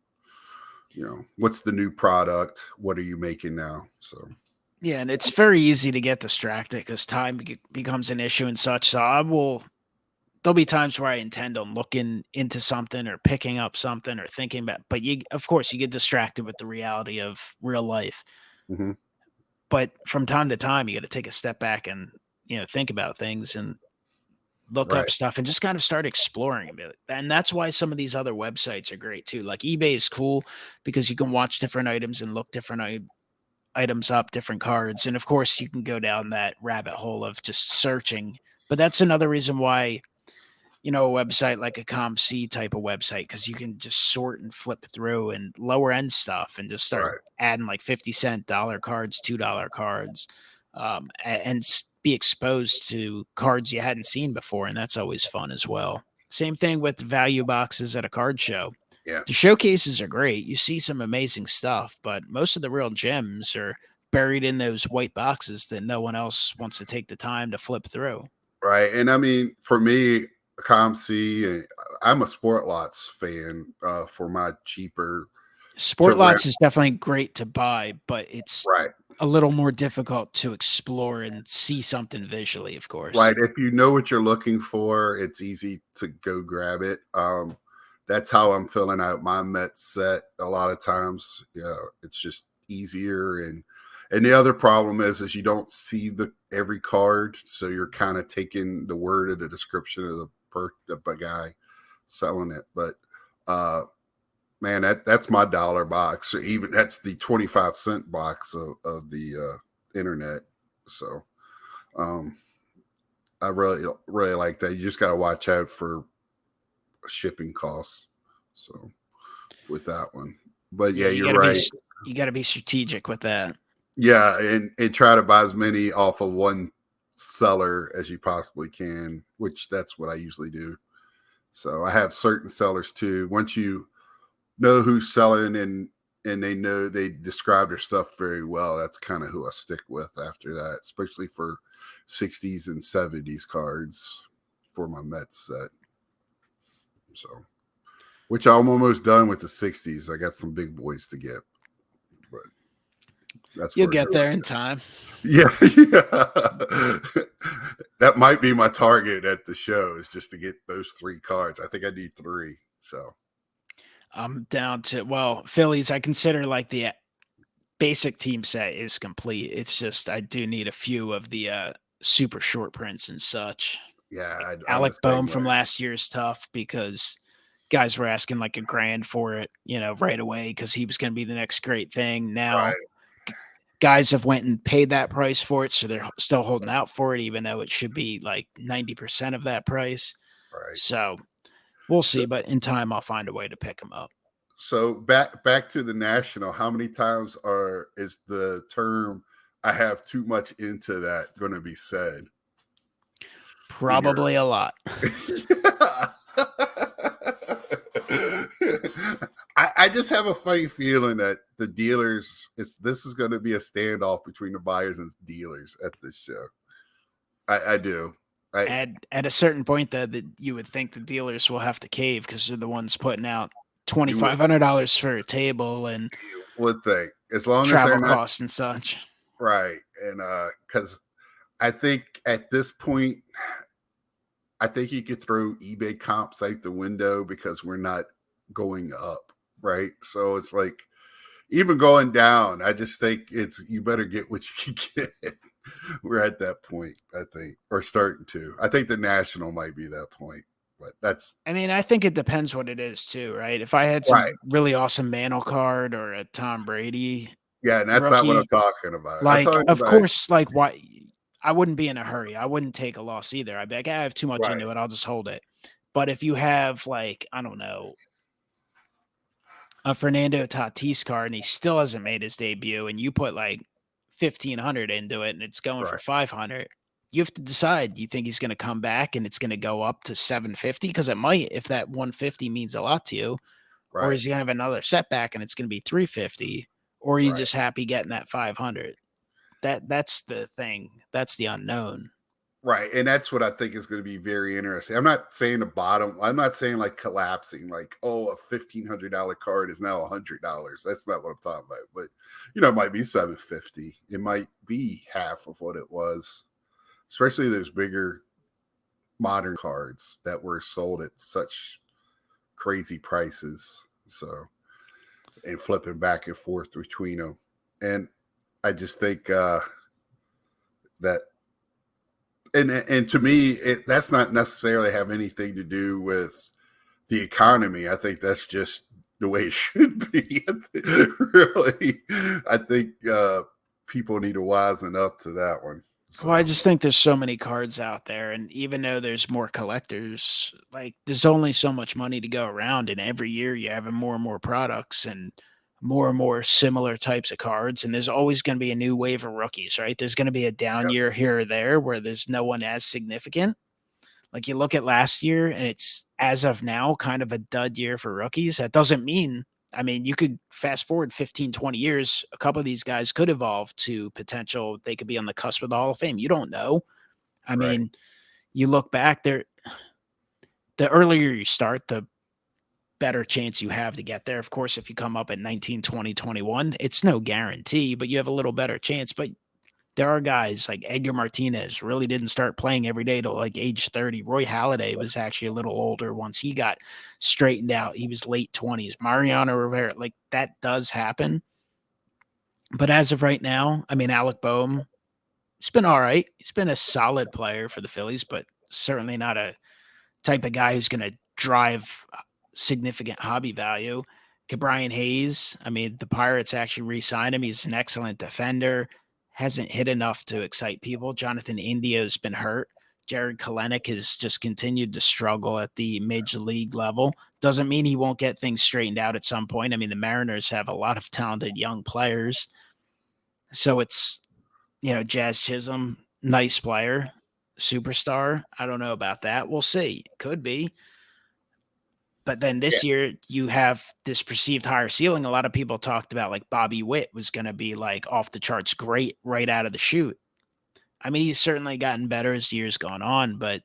S2: what's the new product? What are you making now? So
S1: Yeah, and it's very easy to get distracted because time becomes an issue and such. So there'll be times where I intend on looking into something or picking up something or thinking about, but of course, you get distracted with the reality of real life.
S2: mhm.
S1: But from time to time, you got to take a step back and, think about things and look up
S2: Right,
S1: stuff and just kind of start exploring a bit. And that's why some of these other websites are great too. Like eBay is cool because you can watch different items and look different items up, different cards. And of course, you can go down that rabbit hole of just searching. But that's another reason why, a website like a ComC type of website, because you can just sort and flip through and lower end stuff and just start
S2: right,
S1: adding like 50-cent dollar cards, $2 cards, and be exposed to cards you hadn't seen before. And that's always fun as well. Same thing with value boxes at a card show.
S2: yeah,
S1: The showcases are great. You see some amazing stuff, but most of the real gems are buried in those white boxes that no one else wants to take the time to flip through.
S2: right. And I mean, for me, ComC, I'm a Sport Lots fan for my cheaper to
S1: Sport
S2: rent.
S1: lots is definitely great to buy, but it's
S2: Right,
S1: a little more difficult to explore and see something visually, of course.
S2: right. If you know what you're looking for, it's easy to go grab it. That's how I'm filling out my Met set a lot of times. Yeah, it's just easier. And the other problem is you don't see the every card, so you're kind of taking the word of the description of the guy selling it. But man, that's my dollar box, or even that's the 25-cent box of the internet. So um, I really like that. You just got to watch out for shipping costs. So with that one, but yeah,
S1: Yeah,
S2: you're right.
S1: you got to be strategic with that.
S2: Yeah, and try to buy as many off of one seller as you possibly can, which that's what I usually do. So I have certain sellers too. Once you know who's selling and they know they describe their stuff very well, that's kind of who I stick with after that, especially for 60s and 70s cards for my Mets set. So, which I'm almost done with the 60s. I got some big boys to get, but that's
S1: You'll
S2: for
S1: get
S2: another.
S1: there in time.
S2: Yeah, yeah. That might be my target at the show is just to get those three cards. I think I need three. So
S1: I'm down to, well, Phillies, I consider like the basic team set is complete. It's just I do need a few of the super short prints and such.
S2: yeah, I'm the
S1: Alec
S2: same
S1: Boehm
S2: way.
S1: from last year is tough because guys were asking like $1,000 for it, right away because he was going to be the next great thing. Now
S2: Right,
S1: guys have went and paid that price for it, so they're still holding out for it, even though it should be like 90% of that price.
S2: right.
S1: So we'll
S2: So
S1: see, but in time I'll find a way to pick them up.
S2: so back to the national. How many times is the term "I have too much into that" going to be said when you're?
S1: Probably a lot.
S2: I just have a funny feeling that the dealers this is going to be a standoff between the buyers and dealers at this show. I do. I
S1: At a certain point, though, that you would think the dealers will have to cave because they're the ones putting out
S2: you would
S1: $2,500 for a table and
S2: you would think as long as they're
S1: travel
S2: not
S1: costs and such.
S2: right and because I think at this point I think you could throw eBay comps out the window because we're not going up, right? So it's like even going down, I just think it's you better get what you can get. We're at that point, I think, or starting to. I think the national might be that point, but that's
S1: I mean, I think it depends what it is too, right? If I had
S2: right.
S1: some really awesome Mantle card or a Tom Brady
S2: Yeah, and that's not what I'm
S1: rookie,
S2: talking about. I'm
S1: like,
S2: talking
S1: of
S2: about
S1: course, like, why I wouldn't be in a hurry. I wouldn't take a loss either. I'd be like, I have too much
S2: right,
S1: into it. I'll just hold it. But if you have, like, I don't know, a Fernando Tatis card and he still hasn't made his debut, and you put like 1,500 into it and it's going for
S2: right,
S1: 500, you have to decide. Do you think he's going to come back and it's going to go up to 750? Because it might, if that 150 means a lot to you, or
S2: right,
S1: is he going to have another setback and it's going to be 350? Or are you
S2: right.
S1: just happy getting that 500? That's the thing. That's the unknown.
S2: Right. And that's what I think is going to be very interesting. I'm not saying the bottom, I'm not saying like collapsing, like, oh, a $1,500 card is now $100. That's not what I'm talking about. But, it might be 750. It might be half of what it was, especially those bigger modern cards that were sold at such crazy prices. So, and flipping back and forth between them. And I just think that and to me that's not necessarily have anything to do with the economy. I think that's just the way it should be. Really, I think people need to wisen up to that one.
S1: Well, I
S2: So
S1: just think there's so many cards out there, and even though there's more collectors, like there's only so much money to go around, and every year you're having more and more products and more similar types of cards, and there's always going to be a new wave of rookies, right? There's going to be a down
S2: yep,
S1: year here or there where there's no one as significant. Like you look at last year, and it's as of now kind of a dud year for rookies. That doesn't mean, I mean, you could fast forward 15, 20 years. A couple of these guys could evolve to potential. They could be on the cusp of the Hall of Fame. You don't know. I
S2: right,
S1: mean, you look back there, the earlier you start, the better chance you have to get there. Of course, if you come up at 19, 20, 21, it's no guarantee, but you have a little better chance. But there are guys like Edgar Martinez really didn't start playing every day till like age 30. Roy Halladay was actually a little older once he got straightened out. He was late 20s. Mariano Rivera, like that does happen. But as of right now, I mean, Alec Boehm, he's been all right. He's been a solid player for the Phillies, but certainly not a type of guy who's going to drive significant hobby value. Brian Hayes, I mean, the Pirates actually re-signed him. He's an excellent defender. Hasn't hit enough to excite people. Jonathan India's been hurt. Jared Kalenic has just continued to struggle at the major league level. Doesn't mean he won't get things straightened out at some point. I mean, the Mariners have a lot of talented young players. So it's, Jazz Chisholm, nice player, superstar. I don't know about that. We'll see. Could be. But then
S2: Yeah.
S1: this year, you have this perceived higher ceiling. A lot of people talked about like Bobby Witt was going to be like off the charts great right out of the chute. I mean, he's certainly gotten better as years gone on, but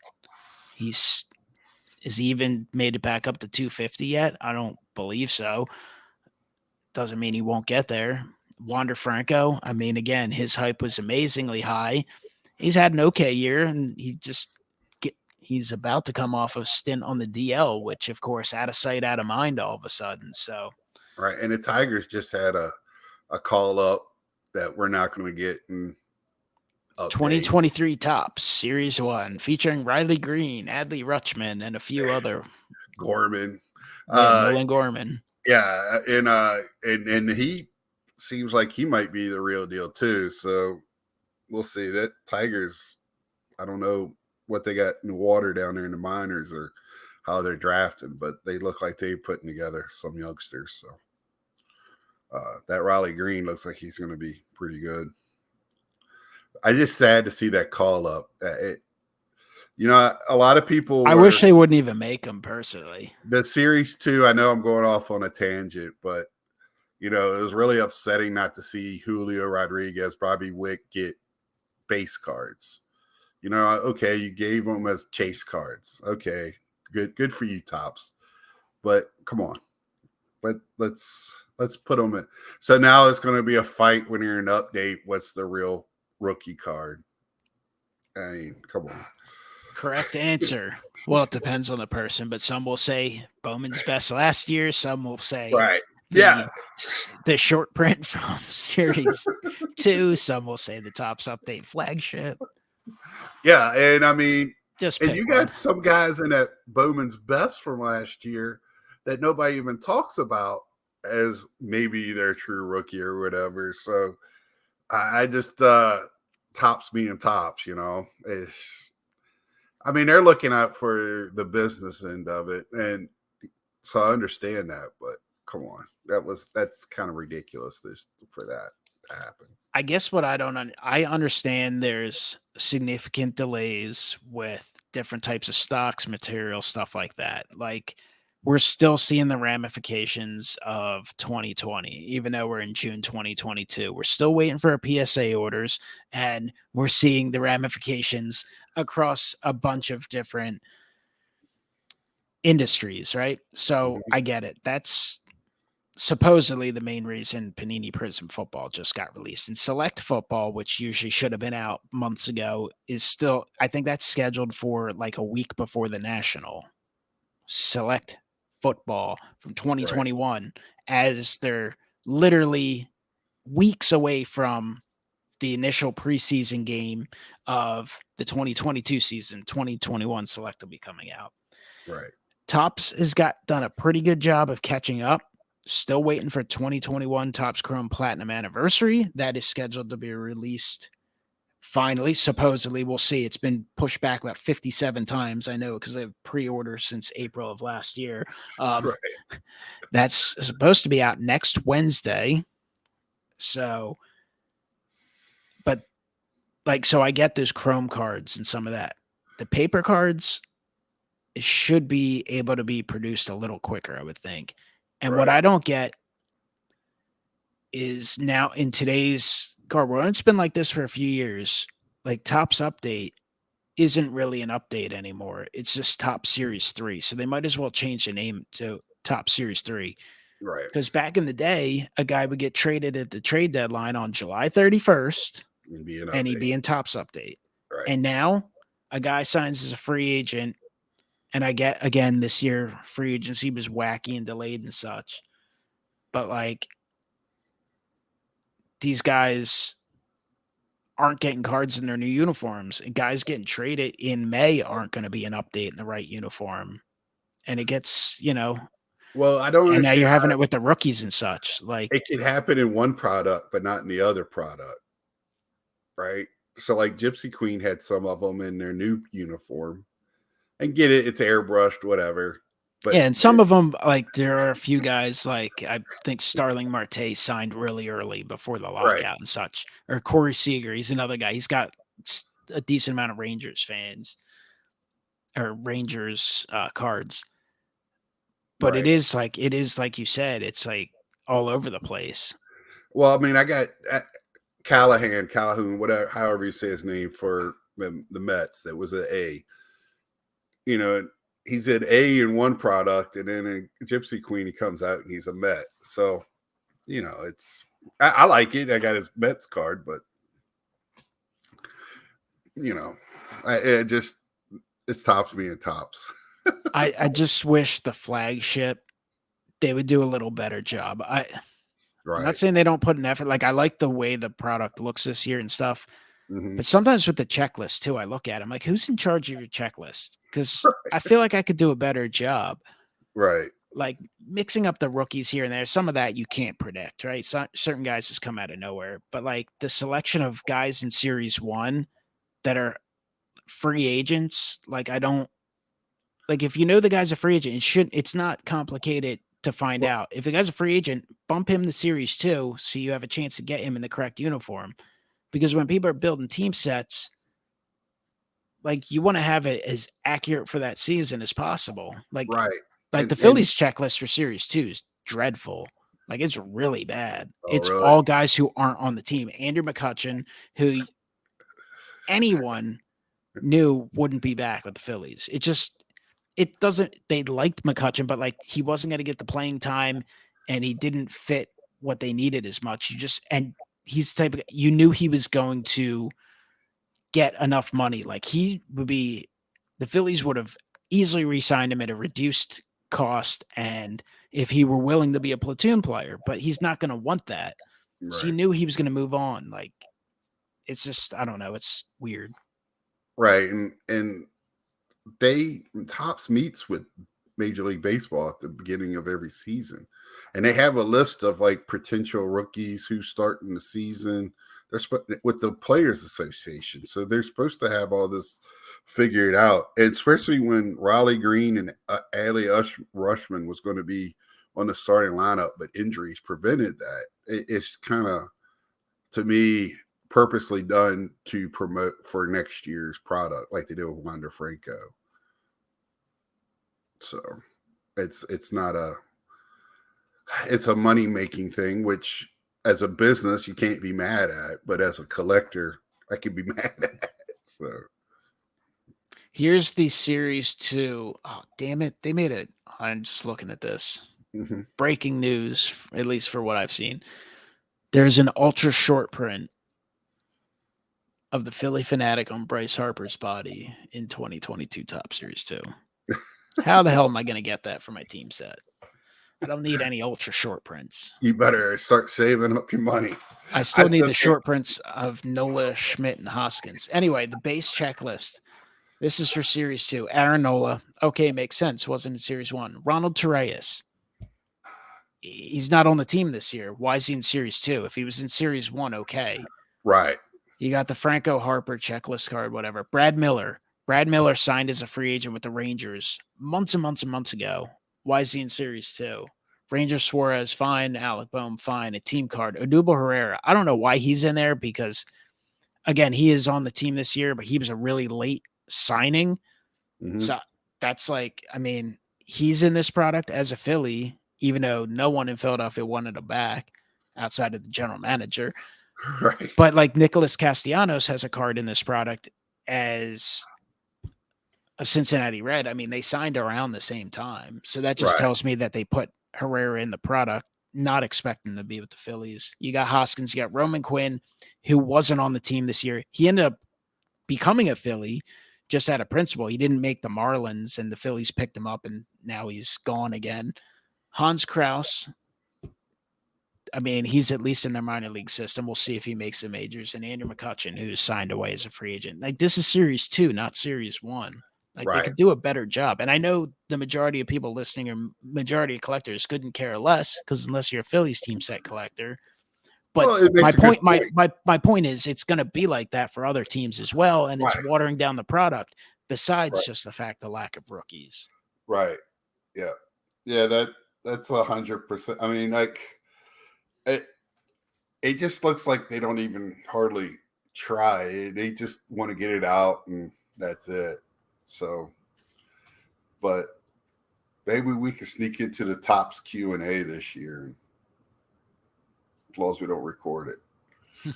S1: he's is he even made it back up to 250 yet? I don't believe so. Doesn't mean he won't get there. Wander Franco, I mean, again, his hype was amazingly high. He's had an okay year, and he's about to come off a stint on the DL, which of course out of sight, out of mind all of a sudden. So
S2: Right. And the Tigers just had a call up that we're not going to get in update.
S1: 2023 Tops Series 1 featuring Riley Green, Adley Rutschman, and a few other.
S2: Gorman.
S1: Yeah,
S2: Uh
S1: Nolan Gorman.
S2: yeah, and he seems like he might be the real deal too. So we'll see. That Tigers, I don't know what they got in the water down there in the minors or how they're drafting, but they look like they're putting together some youngsters. So that Riley Green looks like he's going to be pretty good. I just sad to see that call up. A lot of people.
S1: I wish they wouldn't even make him personally.
S2: The series 2. I know I'm going off on a tangent, but it was really upsetting not to see Julio Rodriguez, Bobby Witt get base cards. Okay, you gave them as chase cards. Okay, good for you, Tops. But come on, let's put them in. So now it's going to be a fight when you're in an update. What's the real rookie card? I mean, come on.
S1: Correct answer. Well, it depends on the person, but some will say Bowman's best last year. Some will say
S2: right. Yeah.
S1: The short print from Series 2. Some will say the Tops Update flagship.
S2: Yeah, and I mean,
S1: and
S2: you got some guys in that Bowman's best from last year that nobody even talks about as maybe their true rookie or whatever. So I just Tops being Tops, I mean, they're looking out for the business end of it, and so I understand that, but come on, that's kind of ridiculous for that to happen.
S1: I guess what I understand there's significant delays with different types of stocks, material, stuff like that. Like we're still seeing the ramifications of 2020, even though we're in June 2022. We're still waiting for our PSA orders, and we're seeing the ramifications across a bunch of different industries, right? So I get it. That's supposedly the main reason Panini Prism Football just got released. And Select Football, which usually should have been out months ago, is still, I think that's scheduled for like a week before the National. Select Football from 2021, right, as they're literally weeks away from the initial preseason game of the 2022 season. 2021 Select will be coming out.
S2: Right.
S1: Topps has done a pretty good job of catching up. Still waiting for 2021 Topps Chrome Platinum Anniversary. That is scheduled to be released finally. Supposedly, we'll see. It's been pushed back about 57 times. I know because I have pre-orders since April of last year.
S2: Right.
S1: That's supposed to be out next Wednesday. So, but so I get those Chrome cards and some of that. The paper cards should be able to be produced a little quicker, I would think. And what I don't get is now in today's card world, it's been like this for a few years. Like Topps Update isn't really an update anymore. It's just Topps Series 3. So they might as well change the name to Topps Series 3.
S2: Right.
S1: Because back in the day, a guy would get traded at the trade deadline on July 31st and he'd be in Topps Update.
S2: Right.
S1: And now a guy signs as a free agent. And I get, again, this year, free agency was wacky and delayed and such. But like, these guys aren't getting cards in their new uniforms, and guys getting traded in May aren't going to be an update in the right uniform. And it gets,
S2: well, I don't.
S1: And now you're having it with the rookies and such. Like
S2: it can happen in one product, but not in the other product, right? So, like Gypsy Queen had some of them in their new uniform, and get it, it's airbrushed, whatever. But
S1: Yeah, and some of them, like there are a few guys, like I think Starling Marte signed really early before the
S2: right,
S1: lockout and such, or Corey Seager. He's another guy. He's got a decent amount of Rangers fans or Rangers cards, but
S2: right.
S1: it is like you said, it's like all over the place.
S2: Well, I mean, I got Calhoun, whatever, however you say his name for the Mets. That was an A. You know, he's an A in one product, and then in Gypsy Queen, he comes out and he's a Met. So, it's I like it. I got his Mets card, but you know, it's tops being tops.
S1: I just wish the flagship they would do a little better job. I'm not
S2: Right.
S1: saying they don't put an effort. Like I like the way the product looks this year and stuff.
S2: Hmm.
S1: But sometimes with the checklist too, I look at them like, who's in charge of your checklist? Because I feel like I could do a better job,
S2: Right.
S1: like mixing up the rookies here and there. Some of that you can't predict, right? Certain guys just come out of nowhere. But like the selection of guys in Series 1 that are free agents, like I don't like if you know the guy's a free agent, it's not complicated to find
S2: Well,
S1: out. If the guy's a free agent, bump him to Series 2 so you have a chance to get him in the correct uniform. Because when people are building team sets, like you want to have it as accurate for that season as possible.
S2: right.
S1: Like the
S2: And
S1: Phillies checklist for Series 2 is dreadful. Like it's really bad.
S2: oh,
S1: It's
S2: really?
S1: all guys who aren't on the team. Andrew McCutchen, who anyone knew wouldn't be back with the Phillies. It doesn't they liked McCutchen, but like he wasn't going to get the playing time and he didn't fit what they needed as much. And he's the type of you knew he was going to get enough money. Like he would be the Phillies would have easily re-signed him at a reduced cost and if he were willing to be a platoon player, but he's not going to want that. So you
S2: Right.
S1: knew he was going to move on. Like it's just I don't know, it's weird.
S2: Right. And they Tops meets with Major League Baseball at the beginning of every season, and they have a list of like potential rookies who start in the season. With the Players Association, so they're supposed to have all this figured out. And especially when Riley Green and Adley Rushman was going to be on the starting lineup, but injuries prevented that. It's kind of to me purposely done to promote for next year's product, like they did with Wander Franco. So it's not it's a money making thing, which as a business you can't be mad at, but as a collector I could be mad at. So
S1: Here's the series 2. Oh, damn it. They made it. I'm just looking at this.
S2: mm-hmm.
S1: Breaking news, at least for what I've seen. There's an ultra short print of the Philly Fanatic on Bryce Harper's body in 2022 Top Series 2. How the hell am I going to get that for my team set? I don't need any ultra short prints.
S2: You better start saving up your money.
S1: I
S2: I
S1: still need
S2: still
S1: the
S2: can't.
S1: short prints of Nola, Schmidt, and Hoskins. Anyway, the base checklist. This is for Series 2. Aaron Nola. Okay, makes sense. Wasn't in Series 1. Ronald Torreyes. He's not on the team this year. Why is he in Series 2? If he was in Series 1, okay.
S2: Right.
S1: You got the Franco Harper checklist card, whatever. Brad Miller. Brad Miller signed as a free agent with the Rangers months and months and months ago. Why is he in Series 2? Ranger Suarez, fine. Alec Boehm, fine. A team card. Odubel Herrera. I don't know why he's in there because, again, he is on the team this year, but he was a really late signing.
S2: Mm-hmm.
S1: So that's like, I mean, he's in this product as a Philly, even though no one in Philadelphia wanted him back outside of the general manager.
S2: Right.
S1: But like Nicholas Castellanos has a card in this product as a Cincinnati Red. I mean, they signed around the same time. So that just
S2: Right.
S1: tells me that they put Herrera in the product, not expecting to be with the Phillies. You got Hoskins, you got Roman Quinn, who wasn't on the team this year. He ended up becoming a Philly just out of principle. He didn't make the Marlins, and the Phillies picked him up, and now he's gone again. Hans Kraus, I mean, he's at least in their minor league system. We'll see if he makes the majors. And Andrew McCutchen, who's signed away as a free agent. Like, this is Series 2, not Series 1. Like, they
S2: Right.
S1: could do a better job. And I know the majority of people listening or majority of collectors couldn't care less because unless you're a Phillies team set collector. But
S2: Well, it makes a good point.
S1: my point is it's going to be like that for other teams as well. And it's
S2: Right.
S1: watering down the product besides
S2: Right.
S1: just the fact the lack of rookies.
S2: Right. Yeah, yeah. That's 100%. I mean, like it. It just looks like they don't even hardly try. They just want to get it out, and that's it. So, but maybe we can sneak into the Tops Q&A this year, as long as we don't record it.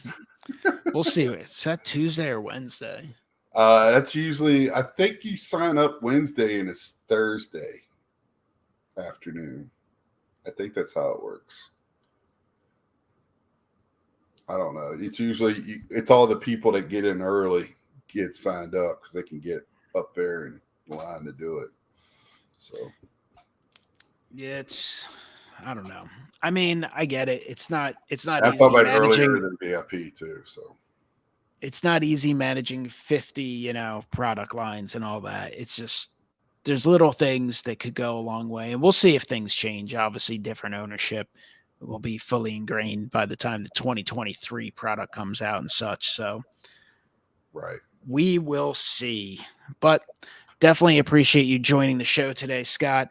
S1: We'll see. Is that Tuesday or Wednesday?
S2: That's usually, I think you sign up Wednesday and it's Thursday afternoon. I think that's how it works. I don't know. It's usually it's all the people that get in early get signed up because they can get up there in line to do it. So
S1: Yeah, I don't know. I mean, I get it. It's not
S2: I thought
S1: easy
S2: about it earlier
S1: managing
S2: than VIP too. So
S1: it's not easy managing 50, product lines and all that. It's just there's little things that could go a long way. And we'll see if things change. Obviously, different ownership will be fully ingrained by the time the 2023 product comes out and such. So
S2: right.
S1: we will see. But definitely appreciate you joining the show today, Scott.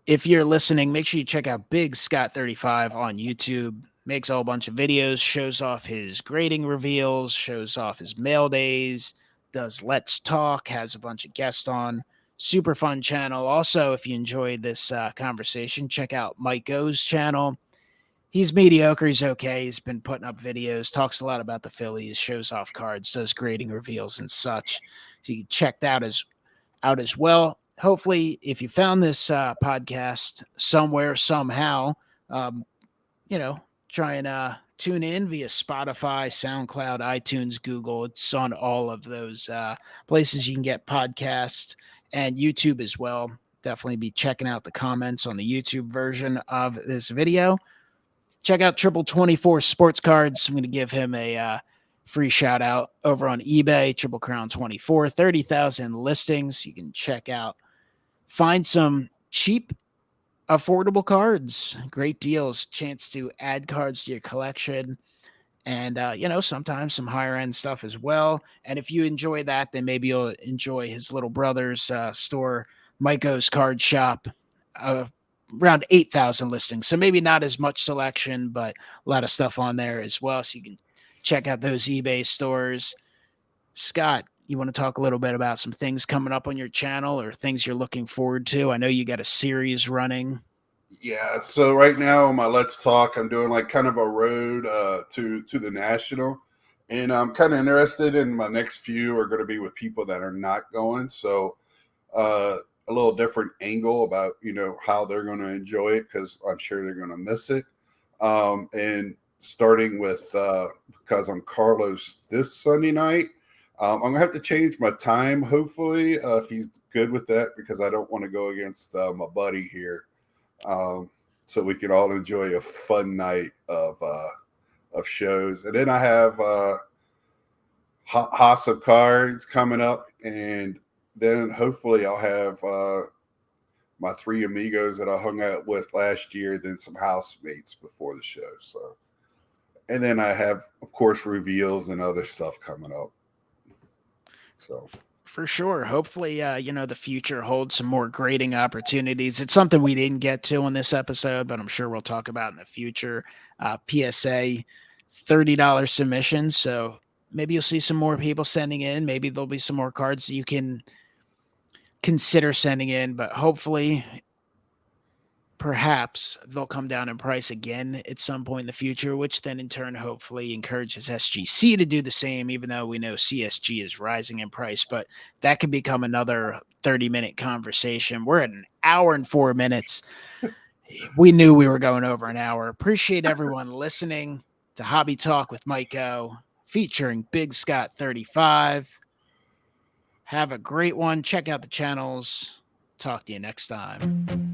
S1: If you're listening, make sure you check out Big Scott 35 on YouTube. Makes a whole bunch of videos, shows off his grading reveals, shows off his mail days, does Let's Talk, has a bunch of guests on. Super fun channel. Also, if you enjoyed this conversation, check out MikeO's channel. He's mediocre. He's okay. He's been putting up videos, talks a lot about the Phillies, shows off cards, does grading reveals and such. So you can check that out as well. Hopefully, if you found this podcast somewhere, somehow, um, you know, try and tune in via Spotify, SoundCloud, iTunes, Google. It's on all of those places you can get podcasts and YouTube as well. Definitely be checking out the comments on the YouTube version of this video. Check out Triple 24 Sports Cards. I'm going to give him a free shout out over on eBay, Triple Crown 24, 30,000 listings. You can check out, find some cheap, affordable cards, great deals, chance to add cards to your collection. And, sometimes some higher end stuff as well. And if you enjoy that, then maybe you'll enjoy his little brother's store, MikeO's Card Shop. Uh, Around 8,000 listings. So maybe not as much selection, but a lot of stuff on there as well. So you can check out those eBay stores. Scott, you want to talk a little bit about some things coming up on your channel or things you're looking forward to? I know you got a series running.
S2: Yeah. So right now on my Let's Talk, I'm doing like kind of a road to the national, and I'm kind of interested in my next few are going to be with people that are not going. So a little different angle about how they're going to enjoy it because I'm sure they're going to miss it. And starting with because I'm Carlos this Sunday night. I'm gonna have to change my time, hopefully, if he's good with that, because I don't want to go against my buddy here. So we can all enjoy a fun night of shows. And then I have House of Cards coming up, and then hopefully I'll have my three amigos that I hung out with last year, then some housemates before the show. So, and then I have, of course, reveals and other stuff coming up. So
S1: For sure. Hopefully, the future holds some more grading opportunities. It's something we didn't get to on this episode, but I'm sure we'll talk about in the future. PSA, $30 submissions. So maybe you'll see some more people sending in. Maybe there'll be some more cards that you can consider sending in, but hopefully perhaps they'll come down in price again at some point in the future, which then in turn hopefully encourages SGC to do the same, even though we know CSG is rising in price. But that could become another 30-minute conversation. We're at an hour and 4 minutes. We knew we were going over an hour. Appreciate everyone listening to Hobby Talk with MikeO, featuring Big Scott 35. Have a great one. Check out the channels. Talk to you next time.